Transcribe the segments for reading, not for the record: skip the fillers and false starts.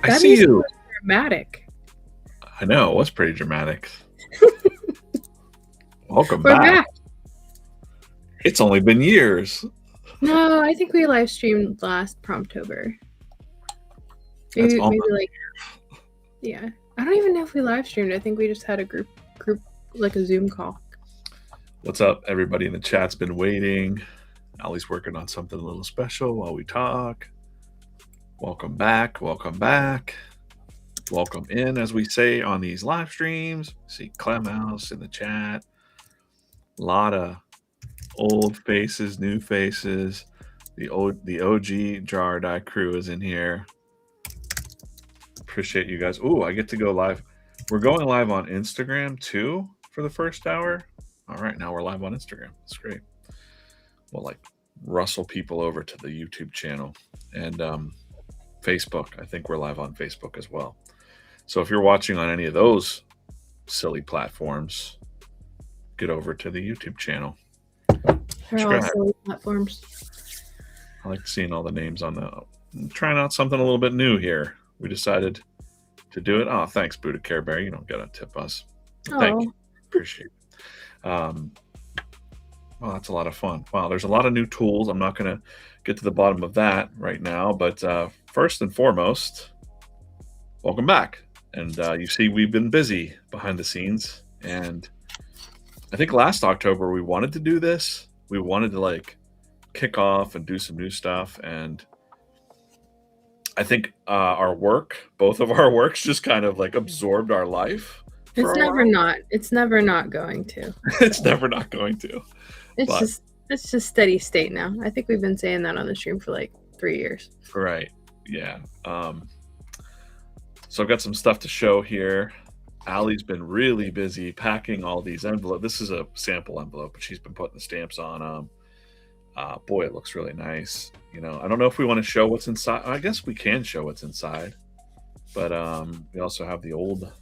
I That see music you. was dramatic. I know, it was pretty dramatic. Welcome We're back. back. It's only been years. No, I think we live streamed last Promptober. That's Maybe almost like, yeah. I don't even know if we live streamed. I think we just had a group like a Zoom call. What's up, everybody in the chat's been waiting. Ali's working on something a little special while we talk. Welcome back. Welcome back. Welcome in, as we say on these live streams. See Clem House in the chat. A lot of old faces, new faces. The OG Jar Die crew is in here. Appreciate you guys. Ooh, I get to go live. We're going live on Instagram too for the first hour. All right, now we're live on Instagram. That's great. We'll like rustle people over to the YouTube channel and Facebook. I think we're live on Facebook as well. So if you're watching on any of those silly platforms, get over to the YouTube channel. They're all silly platforms. I like seeing all the names on the. I'm trying out something a little bit new here. We decided to do it. Oh, thanks, Buddha Care Bear. You don't gotta tip us. Thank you. Appreciate it. Well, that's a lot of fun. Wow, there's a lot of new tools. I'm not gonna get to the bottom of that right now, but first and foremost, welcome back. And you see, we've been busy behind the scenes. And I think last October we wanted to do this. We wanted to like kick off and do some new stuff. And I think our work, both of our works, just kind of like absorbed our life. It's never not. It's never not going to. It's never not going to. It's just steady state now. I think we've been saying that on the stream for like 3 years. Right. Yeah. So I've got some stuff to show here. Ali's been really busy packing all these envelopes. This is a sample envelope, but she's been putting the stamps on them. Boy, it looks really nice. You know, I don't know if we want to show what's inside. I guess we can show what's inside. But we also have the old,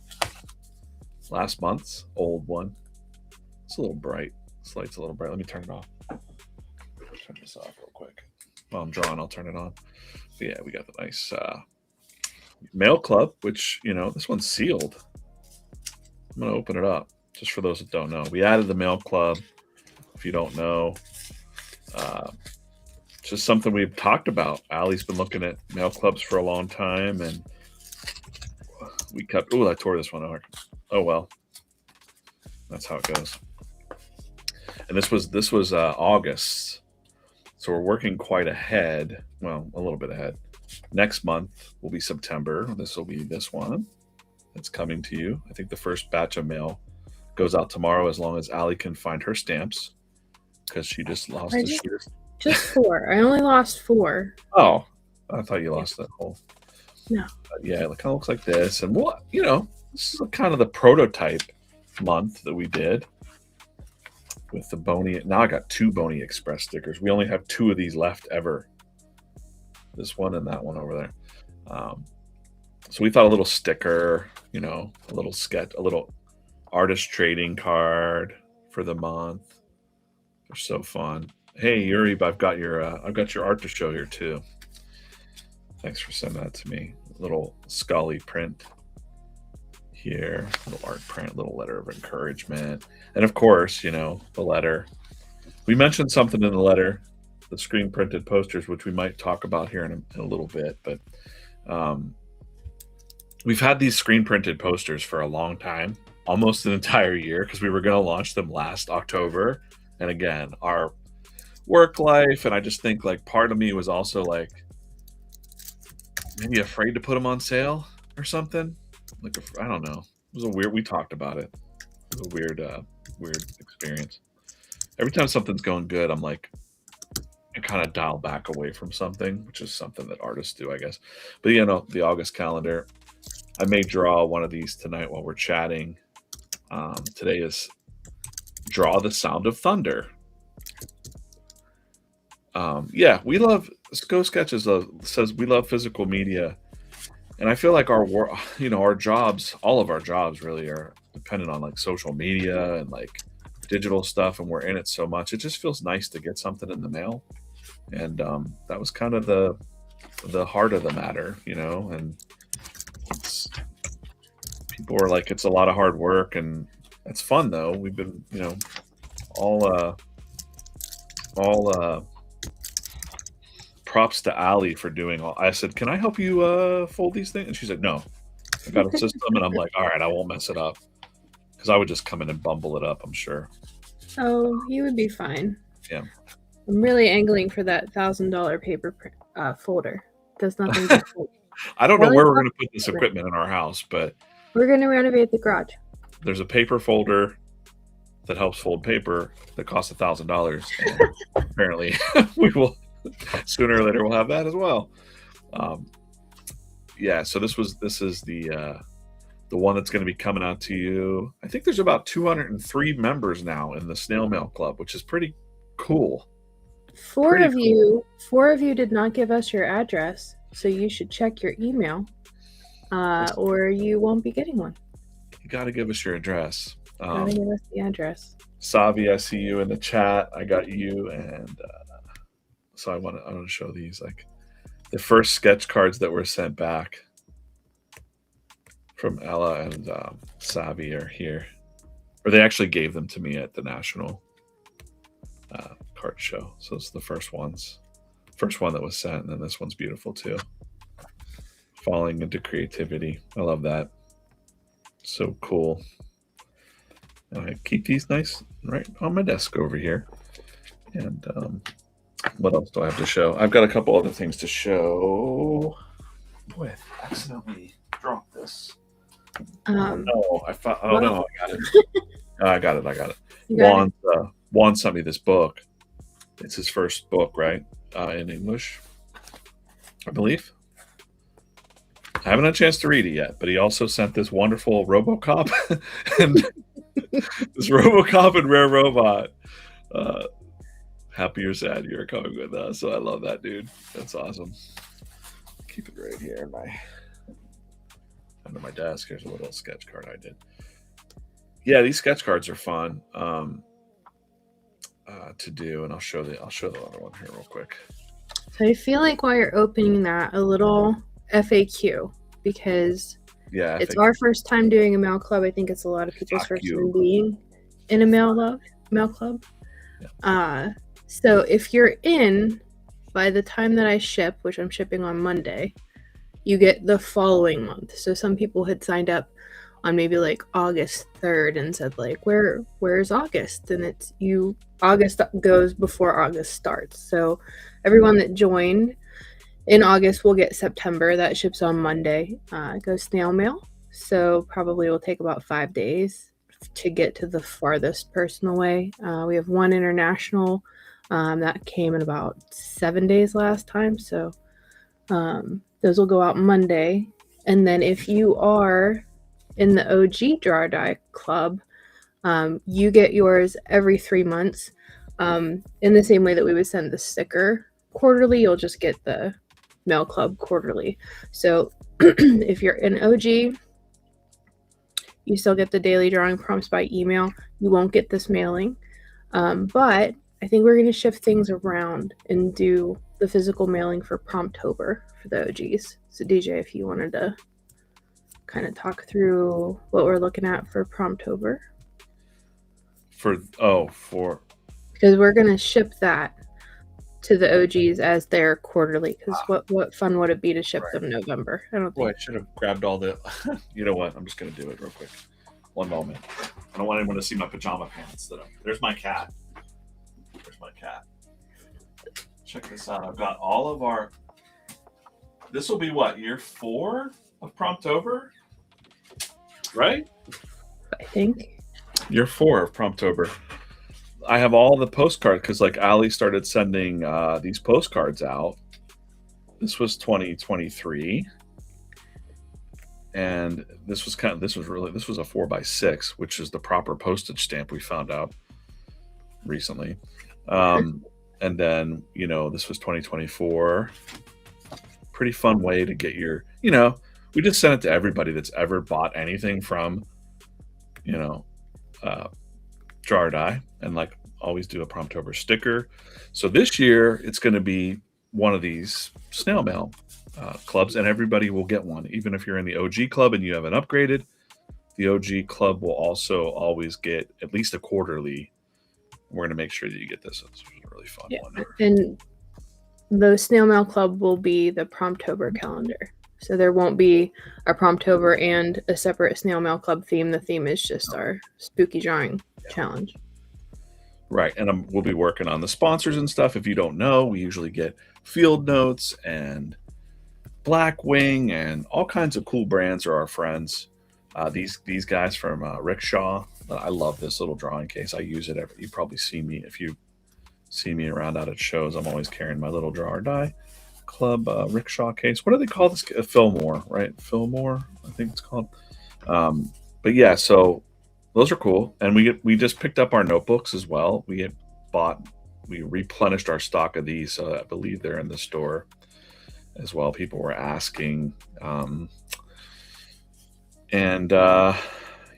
last month's old one. It's a little bright. This light's a little bright. Let me turn it off. Turn this off real quick. While I'm drawing, I'll turn it on. But yeah, we got the nice Mail Club, which, you know, this one's sealed. I'm going to open it up, just for those that don't know. We added the Mail Club, if you don't know. It's just something we've talked about. Ali's been looking at Mail Clubs for a long time, and we kept... Ooh, I tore this one out. Oh, well. That's how it goes. And this was August, so we're working quite ahead. Well, a little bit ahead. Next month will be September. This will be this one that's coming to you. I think the first batch of mail goes out tomorrow, as long as Ali can find her stamps, because she just lost a sheet. Just 4. I only lost 4. Oh, I thought you lost that whole. No. Yeah, it kind of looks like this, and what, you know, this is kind of the prototype month that we did with the Boney. Now I got 2 Boney Express stickers. We only have 2 of these left ever. This one and that one over there. So we thought a little sticker, you know, a little sketch, a little artist trading card for the month. They're so fun. Hey Yuri, I've got your art to show here too. Thanks for sending that to me. Little Scully print here, little art print, little letter of encouragement, and of course, you know, the letter. We mentioned something in the letter, the screen printed posters, which we might talk about here in a little bit, but we've had these screen printed posters for a long time, almost an entire year, because we were going to launch them last October. And again, our work life, and I just think like part of me was also like maybe afraid to put them on sale or something. Like, I don't know. It was a weird, we talked about it. It was a weird experience. Every time something's going good, I'm like, I kind of dial back away from something, which is something that artists do, I guess. But, you know, the August calendar, I may draw one of these tonight while we're chatting. Today is Draw the Sound of Thunder. Yeah, we love, Go Sketches says we love physical media. And I feel like our jobs, all of our jobs really are dependent on like social media and like digital stuff, and we're in it so much. It just feels nice to get something in the mail. And that was kind of the heart of the matter, you know. And People were like, it's a lot of hard work, and it's fun though. We've been, all props to Ali for doing all. I said, can I help you fold these things? And she said, no. I got a system, and I'm like, all right, I won't mess it up, because I would just come in and bumble it up, I'm sure. Oh, you would be fine. Yeah. I'm really angling for that $1,000 paper folder. Does nothing but fold. I don't know where we're going to put this equipment in our house, but we're going to renovate the garage. There's a paper folder that helps fold paper that costs $1,000. Apparently, we will sooner or later we'll have that as well. Yeah. So this is the one that's going to be coming out to you. I think there's about 203 members now in the Snail Mail Club, which is pretty cool. Four of you did not give us your address, so you should check your email, or you won't be getting one. You got to give us your address. Gotta give us the address. Savi, I see you in the chat. I got you, and so I want to show these, like the first sketch cards that were sent back from Ella and Savi are here, or they actually gave them to me at the National Card Show. So it's the first one that was sent, and then this one's beautiful too. Falling into creativity. I love that. So cool. And I keep these nice right on my desk over here. And what else do I have to show? I've got a couple other things to show. Boy, I accidentally dropped this. No, I found. Oh no, I got it. I got it. Juan sent me this book. It's his first book, right? In English, I believe. I haven't had a chance to read it yet, but he also sent this wonderful RoboCop and this RoboCop and Rare Robot. Happy or sad you're coming with us. So I love that, dude. That's awesome. Keep it right here under my desk. Here's a little sketch card I did. Yeah, these sketch cards are fun to do, and I'll show the other one here real quick. So I feel like while you're opening that, a little FAQ, because it's our first time doing a mail club. I think it's a lot of people's first time being in a mail club. Yeah. So if you're in by the time that I ship, which I'm shipping on Monday, you get the following month. So some people had signed up on maybe like August 3rd and said like, where's August? And August goes before August starts. So everyone that joined in August will get September. That ships on Monday. It goes snail mail. So probably will take about 5 days to get to the farthest person away. We have one international that came in about 7 days last time. So those will go out Monday. And then if you are in the OG Draw or Die Club, you get yours every 3 months. In the same way that we would send the sticker quarterly, you'll just get the mail club quarterly. So if you're an OG, you still get the daily drawing prompts by email. You won't get this mailing. But I think we're going to shift things around and do the physical mailing for Promptober for the OGs. So DJ, if you wanted to kind of talk through what we're looking at for Promptober. Because we're going to ship that to the OGs as their quarterly. Because what fun would it be to ship them November? I don't think. Boy, I should have grabbed all the. You know what? I'm just going to do it real quick. One moment. I don't want anyone to see my pajama pants. There's my cat. Check this out. I've got all of our. This will be what, year 4 of Promptober, right? I think. Year 4 of Promptober. I have all the postcards because like Ali started sending these postcards out. This was 2023. And this was a 4x6, which is the proper postage stamp we found out recently. And then, this was 2024. Pretty fun way to get your, we just sent it to everybody that's ever bought anything from, Draw or Die, and like always do a Promptober sticker. So this year it's going to be one of these snail mail clubs, and everybody will get one. Even if you're in the OG club and you haven't upgraded, The OG club will also always get at least a quarterly. We're going to make sure that you get this. It's a really fun one. And the Snail Mail Club will be the Promptober calendar. So there won't be a Promptober and a separate Snail Mail Club theme. The theme is just our spooky drawing challenge. Right. And we'll be working on the sponsors and stuff. If you don't know, we usually get Field Notes and Blackwing and all kinds of cool brands are our friends. These guys from Rickshaw. I love this little drawing case. I use it you probably see me if you see me around out at shows. I'm always carrying my little Draw or Die Club Rickshaw case. What do they call this? Fillmore, right? Fillmore, I think it's called. But yeah, so those are cool. And we just picked up our notebooks as well. We replenished our stock of these. So I believe they're in the store as well. People were asking.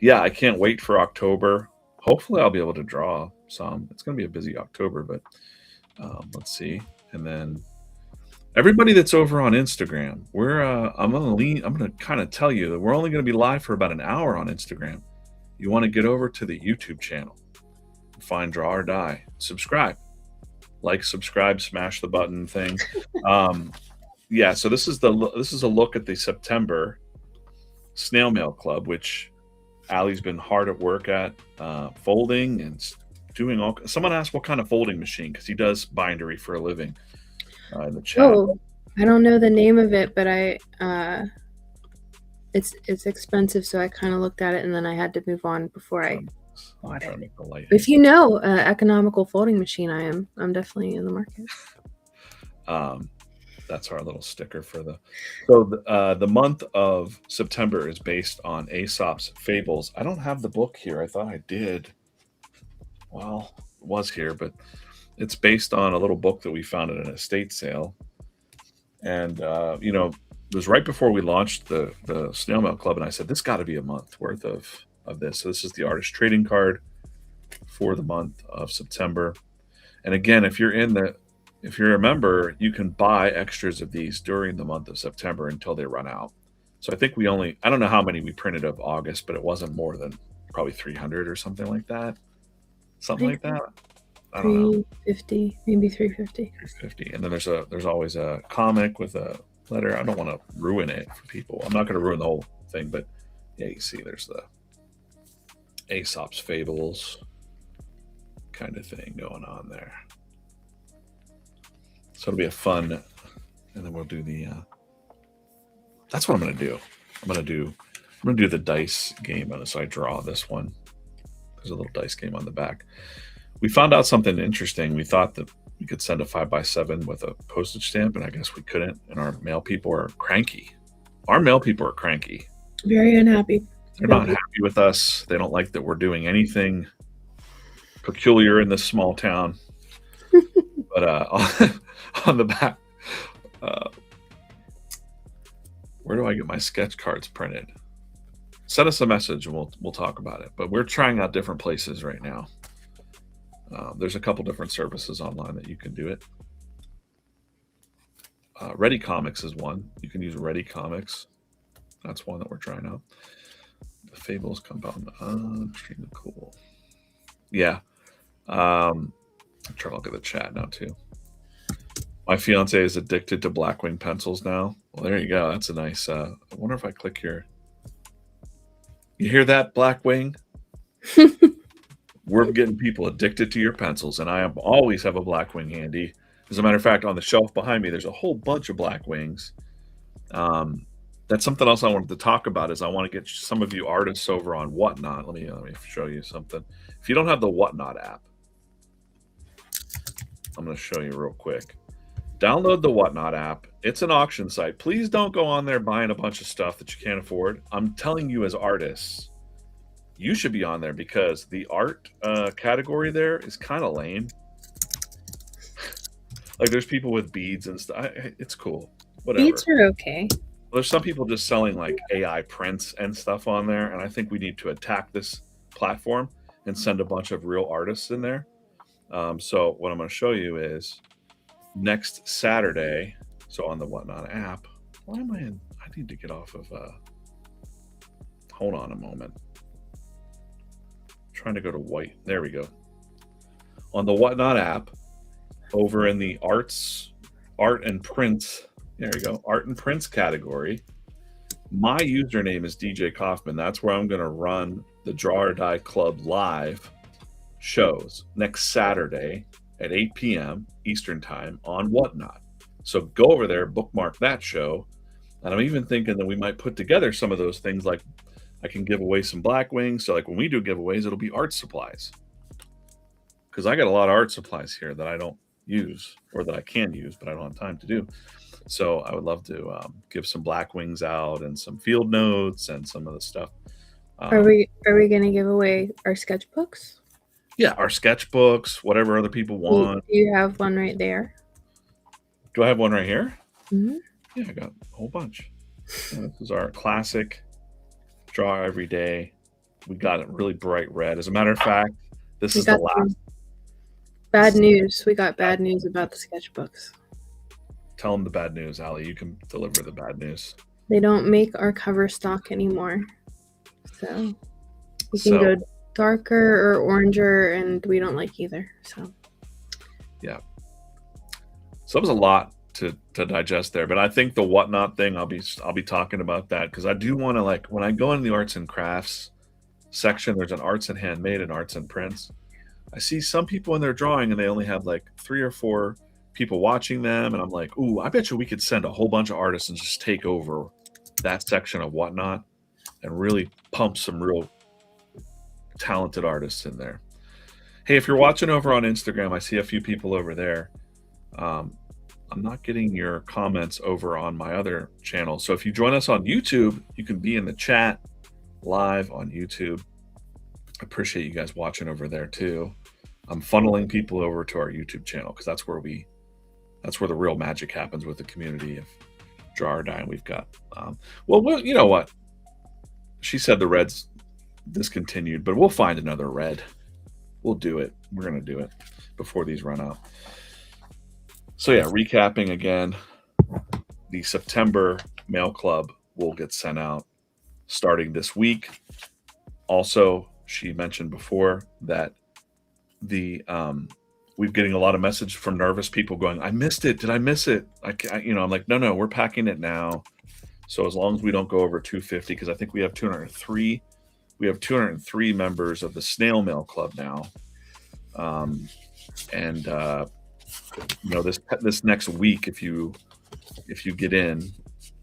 Yeah, I can't wait for October. Hopefully I'll be able to draw some. It's going to be a busy October, but let's see. And then everybody that's over on Instagram, I'm going to kind of tell you that we're only going to be live for about an hour on Instagram. You want to get over to the YouTube channel, find Draw or Die, subscribe, subscribe, smash the button thing. Yeah, so this is a look at the September Snail Mail Club, which Allie's been hard at work at folding and doing all. Someone asked what kind of folding machine, because he does bindery for a living in the chat. Oh, I don't know the name of it, but it's expensive, so I kind of looked at it and then I had to move on before I bought it. If you know economical folding machine, I'm definitely in the market. That's our little sticker for the month of September is based on Aesop's Fables. I don't have the book here. I thought I did. Well, it was here, but it's based on a little book that we found at an estate sale. And, it was right before we launched the Snail Mail Club, and I said, this got to be a month worth of this. So this is the artist trading card for the month of September. And again, if you're a member, you can buy extras of these during the month of September until they run out. So I think I don't know how many we printed of August, but it wasn't more than probably 300 or something like that. Something like that. I don't know. 350, maybe 350. 350. And then there's always a comic with a letter. I don't want to ruin it for people. I'm not going to ruin the whole thing, but yeah, you see there's the Aesop's Fables kind of thing going on there. So it'll be a fun, and then we'll do that's what I'm going to do. I'm going to do the dice game. So I draw this one. There's a little dice game on the back. We found out something interesting. We thought that we could send a 5x7 with a postage stamp, and I guess we couldn't. And our mail people are cranky. Our mail people are cranky. Very unhappy. They're not happy with us. They don't like that we're doing anything peculiar in this small town. But on the back, where do I get my sketch cards printed? Send us a message and we'll talk about it. But we're trying out different places right now. There's a couple different services online that you can do it. Ready Comics is one. You can use Ready Comics. That's one that we're trying out. The Fables compound. Extremely cool. Yeah. I'm trying to look at the chat now too. My fiance is addicted to Blackwing pencils now. Well, there you go. That's a nice. I wonder if I click here. You hear that, Blackwing? We're getting people addicted to your pencils, and I always have a Blackwing handy. As a matter of fact, on the shelf behind me, there's a whole bunch of Blackwings. That's something else I wanted to talk about. Is I want to get some of you artists over on Whatnot. Let me show you something. If you don't have the Whatnot app, I'm going to show you real quick. Download the Whatnot app. It's an auction site. Please don't go on there buying a bunch of stuff that you can't afford. I'm telling you, as artists, you should be on there because the art category there is kind of lame. Like there's people with beads and stuff. It's cool. Whatever. Beads are okay. There's some people just selling like AI prints and stuff on there, and I think we need to attack this platform and send a bunch of real artists in there. So what I'm going to show you is next Saturday. So on the Whatnot app, why am I in? I need to get off of. Hold on a moment. trying to go to white. There we go. On the Whatnot app, over in the art and prints, there you go, art and prints category, my username is DJ Kaufman. That's where I'm going to run the Draw or Die Club live shows next Saturday at 8 p.m. Eastern Time on Whatnot. So go over there, bookmark that show. And I'm even thinking that we might put together some of those things, like I can give away some black wings. So like when we do giveaways, it'll be art supplies. Because I got a lot of art supplies here that I don't use, or that I can use, but I don't have time to do. So I would love to give some black wings out and some field notes and some of the stuff. Are we going to give away our sketchbooks? Yeah, our sketchbooks, whatever other people want. Do you have one right there? Do I have one right here? Mm-hmm. Yeah, I got a whole bunch. This is our classic Draw Every Day. We got it really bright red. As a matter of fact, this is the last. Bad news. We got bad news about the sketchbooks. Tell them the bad news, Allie. You can deliver the bad news. They don't make our cover stock anymore. So we can go darker or oranger, and we don't like either. So yeah. So it was a lot to digest there, but I think the Whatnot thing, I'll be talking about that, because I do want to, like, when I go into the arts and crafts section, there's an arts and handmade and arts and prints. I see some people in their drawing and they only have like 3 or 4 people watching them, and I'm like, ooh, I bet you we could send a whole bunch of artists and just take over that section of Whatnot and really pump some real talented artists in there. Hey, if you're watching over on Instagram, I see a few people over there. I'm not getting your comments over on my other channel. So if you join us on YouTube, you can be in the chat live on YouTube. I appreciate you guys watching over there too. I'm funneling people over to our YouTube channel, because that's where the real magic happens with the community of Draw or Die. And we've got, well, you know what? She said the red's discontinued, but we'll find another red. We'll do it. We're going to do it before these run out. So yeah, recapping again, the September Mail Club will get sent out starting this week. Also, she mentioned before that we're getting a lot of message from nervous people going, I missed it. Did I miss it? I'm like, no, we're packing it now. So as long as we don't go over 250, because I think we have 203. We have 203 members of the Snail Mail Club now. This next week, if you get in,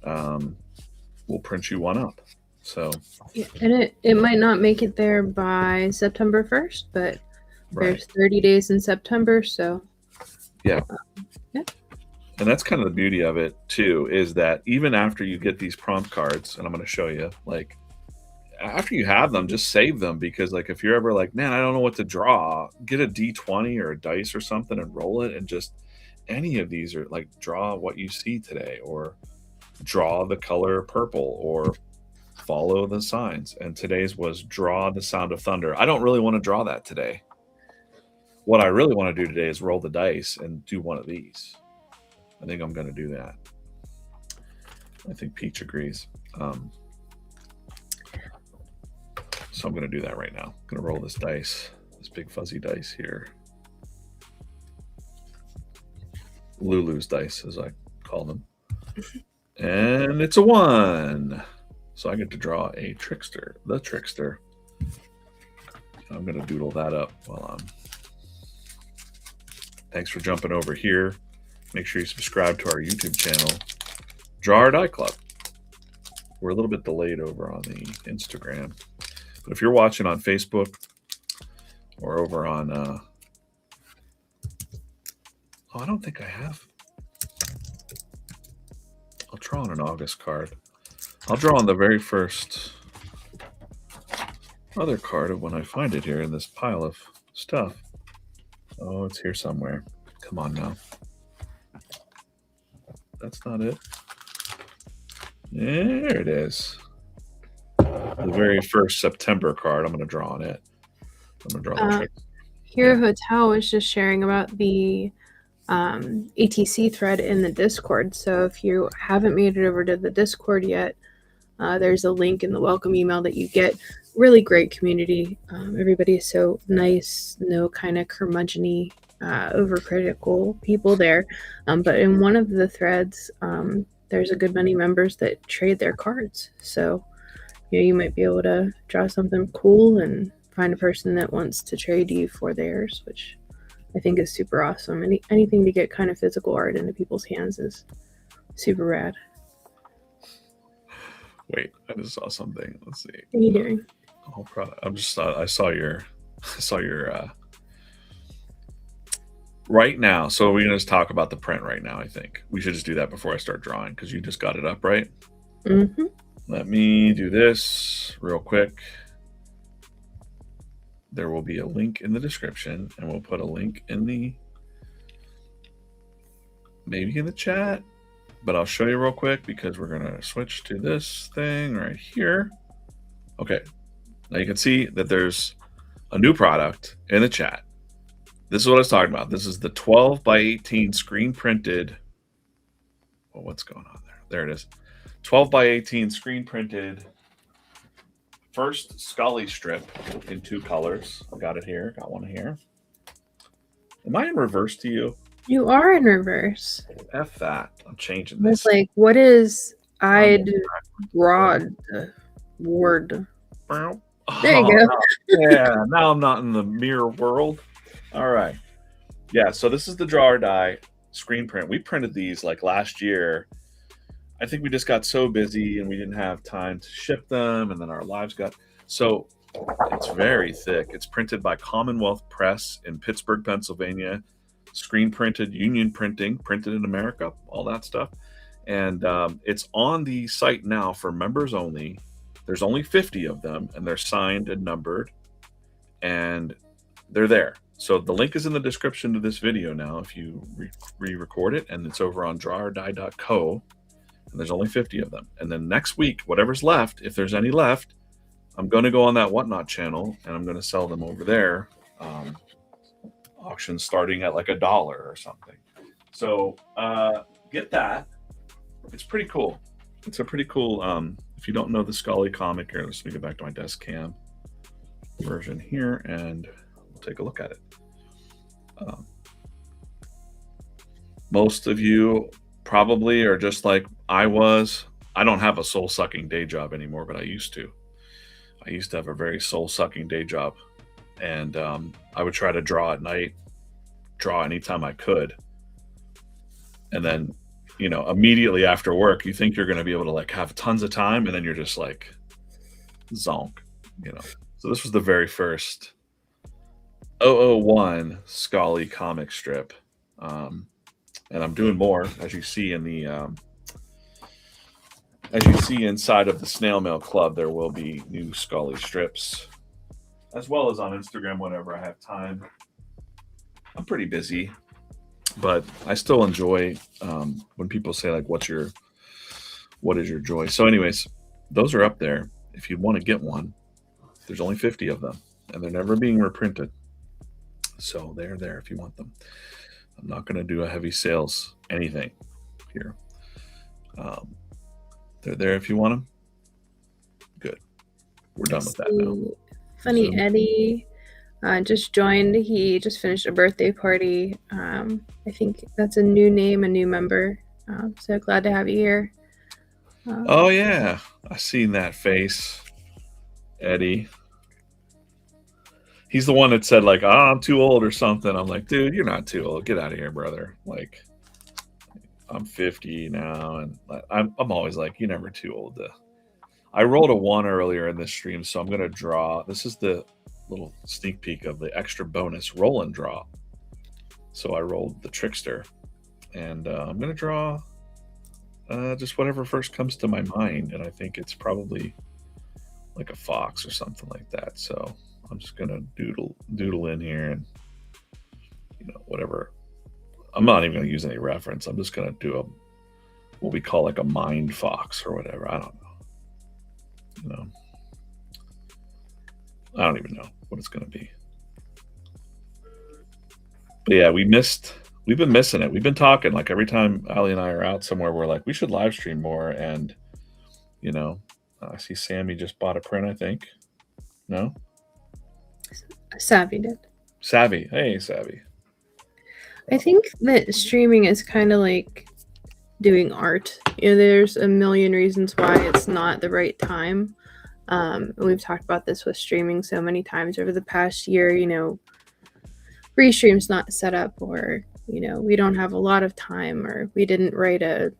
we'll print you one up. So yeah, and it might not make it there by September 1st, but there's 30 days in September, so yeah. Yeah. And that's kind of the beauty of it too, is that even after you get these prompt cards, and I'm going to show you, like, after you have them, just save them, because like if you're ever like, man, I don't know what to draw, get a D20 or a dice or something and roll it, and just any of these are like, draw what you see today, or draw the color purple, or follow the signs. And today's was draw the sound of thunder. I don't really want to draw that today. What I really want to do today is roll the dice and do one of these. I think I'm going to do that. I think Peach agrees. So I'm going to do that right now. I'm going to roll this dice, this big fuzzy dice here. Lulu's dice, as I call them. And it's a 1. So I get to draw a trickster, the trickster. I'm going to doodle that up while I'm... Thanks for jumping over here. Make sure you subscribe to our YouTube channel, Draw or Die Club. We're a little bit delayed over on the Instagram. But if you're watching on Facebook or over on... I don't think I have. I'll draw on an August card. I'll draw on the very first other card when I find it here in this pile of stuff. Oh, it's here somewhere. Come on now. That's not it. There it is. The very first September card. I'm going to draw on it. I'm going to draw the trick. Hero Hotel was just sharing about the ATC thread in the Discord. So if you haven't made it over to the Discord yet, there's a link in the welcome email that you get really great community. Everybody is so nice, no kind of curmudgeon-y, overcritical people there. But in one of the threads, there's a good many members that trade their cards. So you might be able to draw something cool and find a person that wants to trade you for theirs, which I think is super awesome. Anything to get kind of physical art into people's hands is super rad. Wait, I just saw something. Let's see. What are you doing? Whole product. I saw your right now. So we're gonna just talk about the print right now. I think we should just do that before I start drawing because you just got it up, right? Mm-hmm. Let me do this real quick. There will be a link in the description, and we'll put a link in maybe in the chat, but I'll show you real quick because we're gonna switch to this thing right here. Okay, now you can see that there's a new product in the chat. This is what I was talking about. This is the 12 by 18 screen printed. Oh, what's going on there? There it is. 12 by 18 screen printed first Scully strip in 2 colors. I got it here. Got one here. Am I in reverse to you? You are in reverse. F that. I'm changing this. It's like, what is I'd broad word? There you go. Yeah, now I'm not in the mirror world. All right. Yeah, so this is the Draw or Die screen print. We printed these like last year. I think we just got so busy and we didn't have time to ship them, and then our lives got so it's very thick. It's printed by Commonwealth Press in Pittsburgh, Pennsylvania. Screen printed, union printing, printed in America, all that stuff. And it's on the site now for members only. There's only 50 of them, and they're signed and numbered, and they're there. So the link is in the description to this video now if you re-record it, and it's over on drawordie.co. And there's only 50 of them. And then next week, whatever's left, if there's any left, I'm going to go on that Whatnot channel and I'm going to sell them over there. Auctions starting at like $1 or something. So get that. It's pretty cool. It's a pretty cool. If you don't know the Scully comic, here, let me get back to my desk cam version here and we'll take a look at it. Most of you probably are just like I was. I don't have a soul-sucking day job anymore, but I used to. I used to have a very soul-sucking day job, and I would try to draw at night, draw anytime I could, and then, immediately after work, you think you're going to be able to like have tons of time, and then you're just like zonk, So this was the very first 001 Scully comic strip. And I'm doing more, as you see in the inside of the Snail Mail Club. There will be new Scully strips, as well as on Instagram whenever I have time. I'm pretty busy, but I still enjoy when people say like, "What is your joy?" So, anyways, those are up there. If you want to get one, there's only 50 of them, and they're never being reprinted. So they're there if you want them. I'm not going to do a heavy sales anything here. They're there if you want them. Good. We're done with that now. Funny Eddie just joined. He just finished a birthday party. I think that's a new name, a new member. So glad to have you here. Oh, yeah. I seen that face. Eddie. He's the one that said like, I'm too old or something. I'm like, dude, you're not too old. Get out of here, brother. Like, I'm 50 now, and I'm always like, you're never too old to. I rolled a 1 earlier in this stream, so I'm going to draw. This is the little sneak peek of the extra bonus roll and draw. So I rolled the Trickster, and I'm going to draw just whatever first comes to my mind, and I think it's probably like a fox or something like that. So I'm just gonna doodle in here, and whatever. I'm not even gonna use any reference. I'm just gonna do what we call like a mind fox or whatever. I don't know. I don't even know what it's gonna be. But yeah, we've been missing it. We've been talking like every time Ali and I are out somewhere, we're like, we should live stream more. And I see Sammy just bought a print, I think. No? Savvy did. Savvy. Hey, Savvy. I think that streaming is kind of like doing art. There's a million reasons why it's not the right time. We've talked about this with streaming so many times over the past year. Restream's not set up, or we don't have a lot of time, or we didn't write a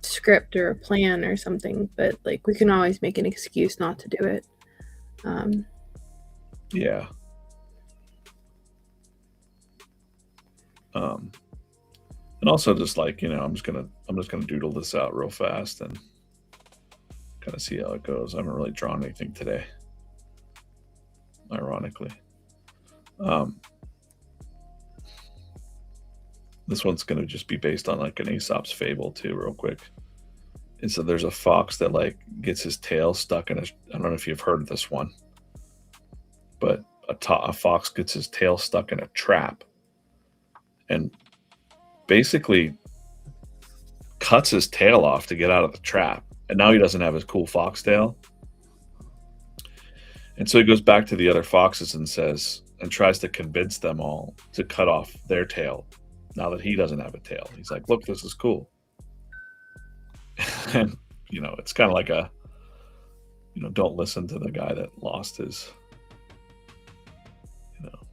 script or a plan or something, but like we can always make an excuse not to do it. Yeah. And also just like, I'm just gonna doodle this out real fast and kind of see how it goes. I haven't really drawn anything today, ironically. This one's going to just be based on like an Aesop's fable too, real quick. And so there's a fox that like gets his tail stuck in I don't know if you've heard of this one, but a fox gets his tail stuck in a trap and basically cuts his tail off to get out of the trap. And now he doesn't have his cool fox tail. And so he goes back to the other foxes and tries to convince them all to cut off their tail now that he doesn't have a tail. He's like, look, this is cool. And, it's kind of like don't listen to the guy that lost his,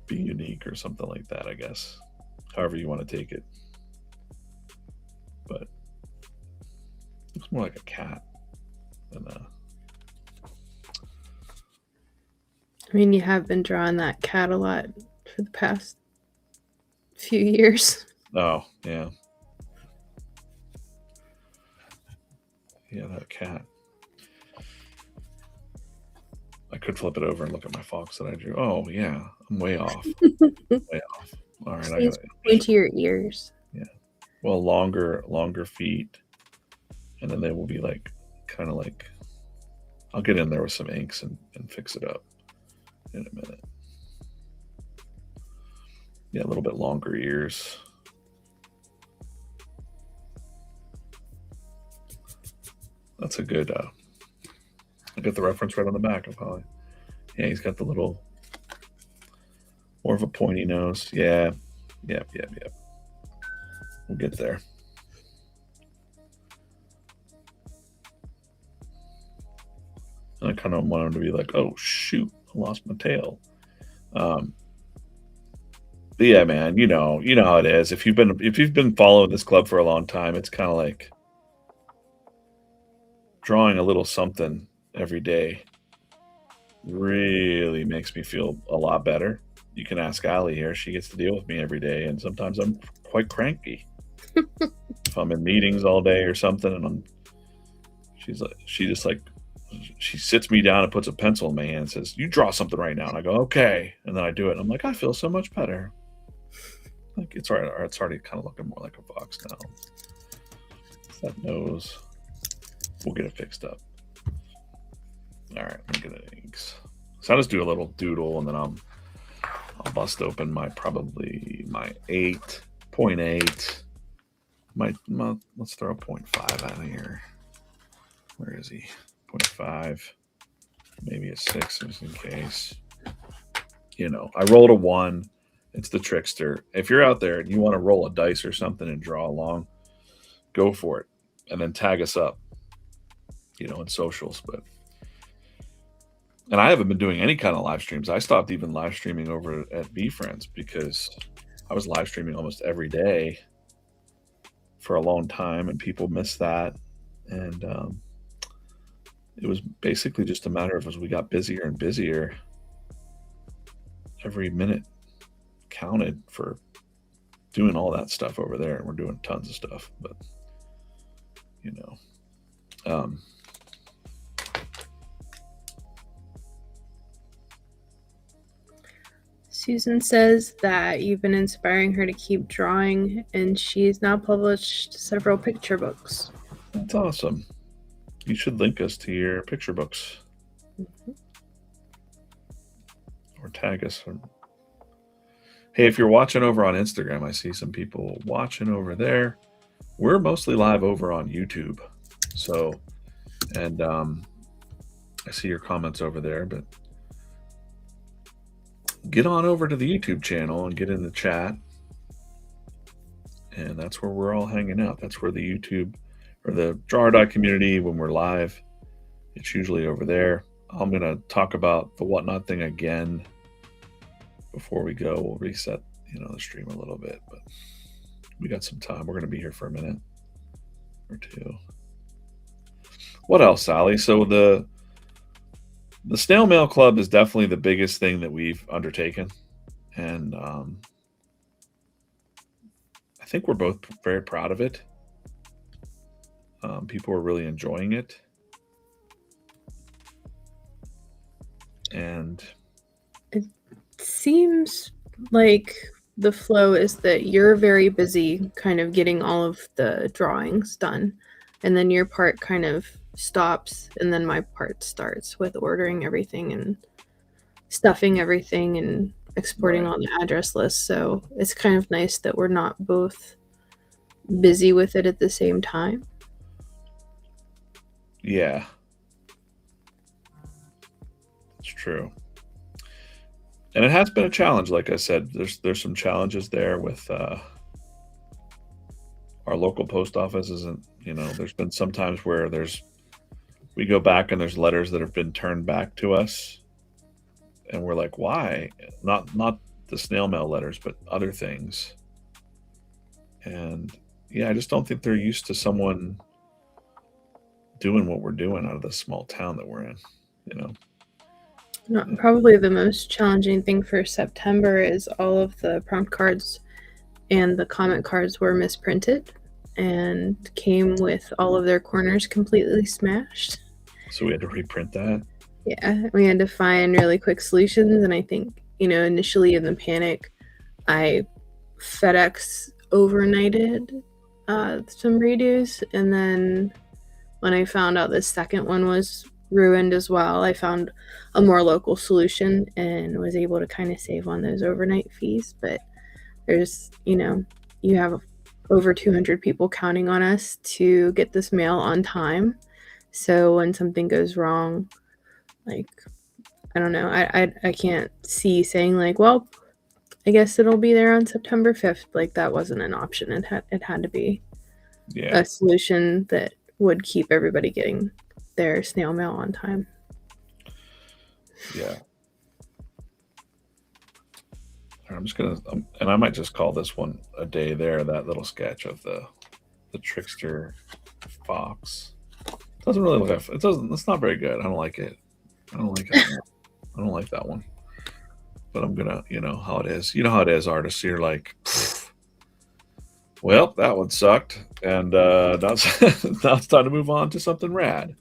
be unique or something like that, I guess. However you want to take it. But it's more like a cat than you have been drawing that cat a lot for the past few years. Oh, yeah. Yeah, that cat. I could flip it over and look at my fox that I drew. Oh, yeah. I'm way off. Way off. All right. Please point to your ears. Yeah. Well, longer feet. And then they will be like, kind of like, I'll get in there with some inks and fix it up in a minute. Yeah, a little bit longer ears. That's a good, I got the reference right on the back of Holly. Yeah, he's got the little, more of a pointy nose. Yeah. Yep. We'll get there. And I kind of want him to be like, oh, shoot, I lost my tail. But yeah, man, you know how it is. If you've been following this club for a long time, it's kind of like drawing a little something every day really makes me feel a lot better. You can ask Allie here. She gets to deal with me every day, and sometimes I'm quite cranky. If I'm in meetings all day or something, and she sits me down and puts a pencil in my hand and says, you draw something right now. And I go, okay. And then I do it. And I'm like, I feel so much better. Like, it's all right. It's already kind of looking more like a fox now. That nose. We'll get it fixed up. All right. I'm going to get inks. So I'll just do a little doodle, and then I'll bust open my 8.8. Let's throw a 0.5 out of here. Where is he? 0.5. Maybe a 6 just in case. I rolled a 1. It's the trickster. If you're out there and you want to roll a dice or something and draw along, go for it. And then tag us up, in socials. And I haven't been doing any kind of live streams. I stopped even live streaming over at VFriends because I was live streaming almost every day for a long time, and people missed that. And it was basically just a matter of as we got busier and busier, every minute counted for doing all that stuff over there. And we're doing tons of stuff, but Susan says that you've been inspiring her to keep drawing, and she's now published several picture books. That's awesome. You should link us to your picture books. Mm-hmm. Or tag us. Hey, if you're watching over on Instagram, I see some people watching over there. We're mostly live over on YouTube. So, and I see your comments over there, but get on over to the YouTube channel and get in the chat. And that's where we're all hanging out. That's where the YouTube or the Draw or Die community, when we're live, it's usually over there. I'm going to talk about the whatnot thing again before we go. We'll reset, the stream a little bit, but we got some time. We're going to be here for a minute or two. What else, Sally? So the Snail Mail Club is definitely the biggest thing that we've undertaken. And I think we're both very proud of it. People are really enjoying it. And it seems like the flow is that you're very busy kind of getting all of the drawings done, and then your part kind of stops, and then my part starts with ordering everything and stuffing everything and exporting on the address list. So it's kind of nice that we're not both busy with it at the same time. Yeah, it's true. And it has been a challenge. Like I said, there's some challenges there with our local post office. Isn't, there's been some times where we go back and there's letters that have been turned back to us, and we're like, why? Not the snail mail letters, but other things. And yeah, I just don't think they're used to someone doing what we're doing out of this small town that we're in, Probably the most challenging thing for September is all of the prompt cards and the comment cards were misprinted and came with all of their corners completely smashed. So we had to reprint that? Yeah, we had to find really quick solutions. And I think, initially in the panic, I FedEx overnighted some redos. And then when I found out the second one was ruined as well, I found a more local solution and was able to kind of save on those overnight fees. But there's, you have over 200 people counting on us to get this mail on time. So when something goes wrong, like, I don't know, I can't see saying like, well, I guess it'll be there on September 5th. Like, that wasn't an option. It had to be a solution that would keep everybody getting their snail mail on time. Yeah. I'm just gonna, and I might just call this one a day there. That little sketch of the trickster fox doesn't really look. It doesn't. It's not very good. I don't like it. I don't like it. I don't like that one. But I'm gonna, how it is. You know how it is, artists. You're like, well, that one sucked, and now it's time to move on to something rad.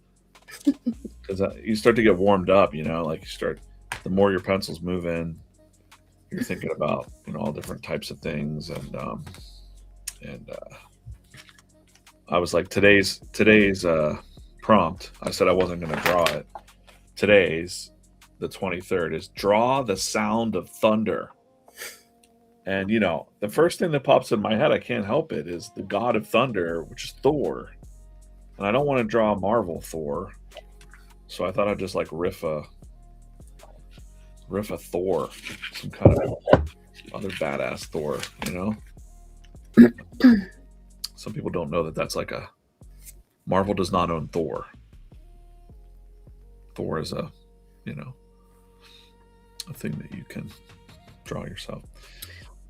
Because you start to get warmed up, like the more your pencils move in, you're thinking about, all different types of things, and I was like, today's prompt, I said I wasn't going to draw it. Today's, the 23rd, is draw the sound of thunder. And, the first thing that pops in my head, I can't help it, is the god of thunder, which is Thor. And I don't want to draw a Marvel Thor. So I thought I'd just like riff a Thor, some kind of other badass Thor, Some people don't know that that's like Marvel does not own Thor. Thor is a thing that you can draw yourself.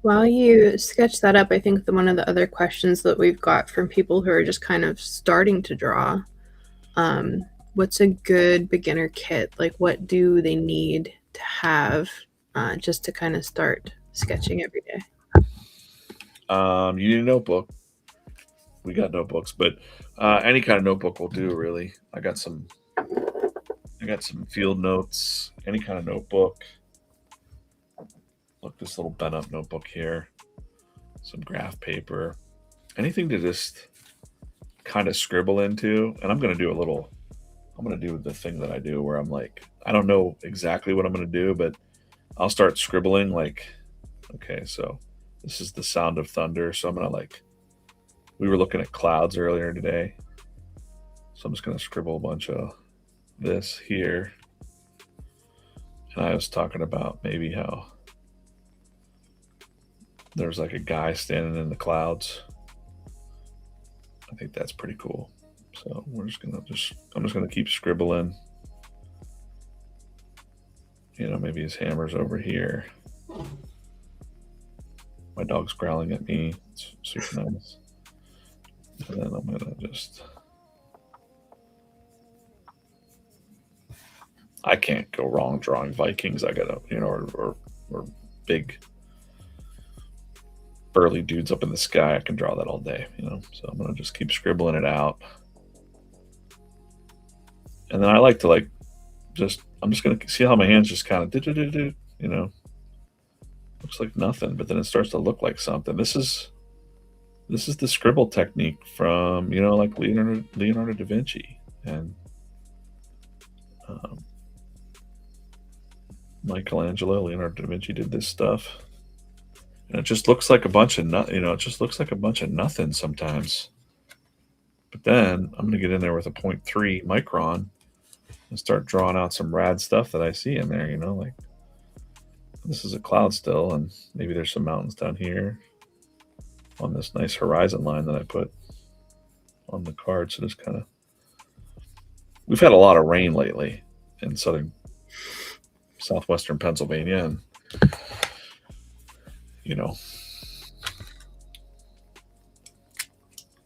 While you sketch that up, I think one of the other questions that we've got from people who are just kind of starting to draw, what's a good beginner kit? Like, what do they need to have just to kind of start sketching every day? You need a notebook. We got notebooks, but any kind of notebook will do, really. I got some field notes, any kind of notebook. Look, this little bent up notebook here, some graph paper, anything to just kind of scribble into. And I'm going to do the thing that I do where I'm like, I don't know exactly what I'm going to do, but I'll start scribbling like, okay, so this is the sound of thunder. So I'm going to we were looking at clouds earlier today. So I'm just going to scribble a bunch of this here, and I was talking about maybe how there's like a guy standing in the clouds. I think that's pretty cool. So I'm just gonna keep scribbling. You know, maybe his hammer's over here. My dog's growling at me. It's super nice. And then I'm gonna just. I can't go wrong drawing Vikings. I gotta, you know, or big burly dudes up in the sky. I can draw that all day, you know. So I'm gonna just keep scribbling it out. And then I like to I'm just gonna see how my hands just kind of you know. Looks like nothing, but then it starts to look like something. This is the scribble technique from, you know, like Leonardo da Vinci and Michelangelo. Leonardo da Vinci did this stuff, and it just looks like a bunch of it just looks like a bunch of nothing sometimes. But then I'm gonna get in there with a 0.3 micron and start drawing out some rad stuff that I see in there. You know, like this is a cloud still, and maybe there's some mountains down here on this nice horizon line that I put on the card. So just kind of, we've had a lot of rain lately in southwestern Pennsylvania, and you know,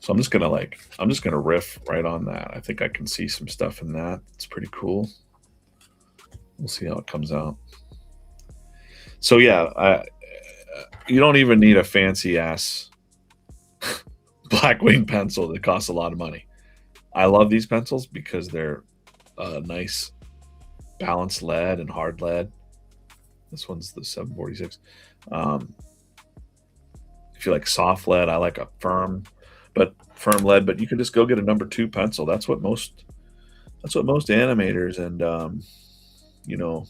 so I'm just gonna riff right on that. I think I can see some stuff in that. It's pretty cool. We'll see how it comes out. So yeah, you don't even need a fancy ass Blackwing pencil that costs a lot of money. I love these pencils because they're nice balanced lead and hard lead. This one's the 746. If you like soft lead, I like a firm lead. But you can just go get a number 2 pencil. That's what most animators and you know,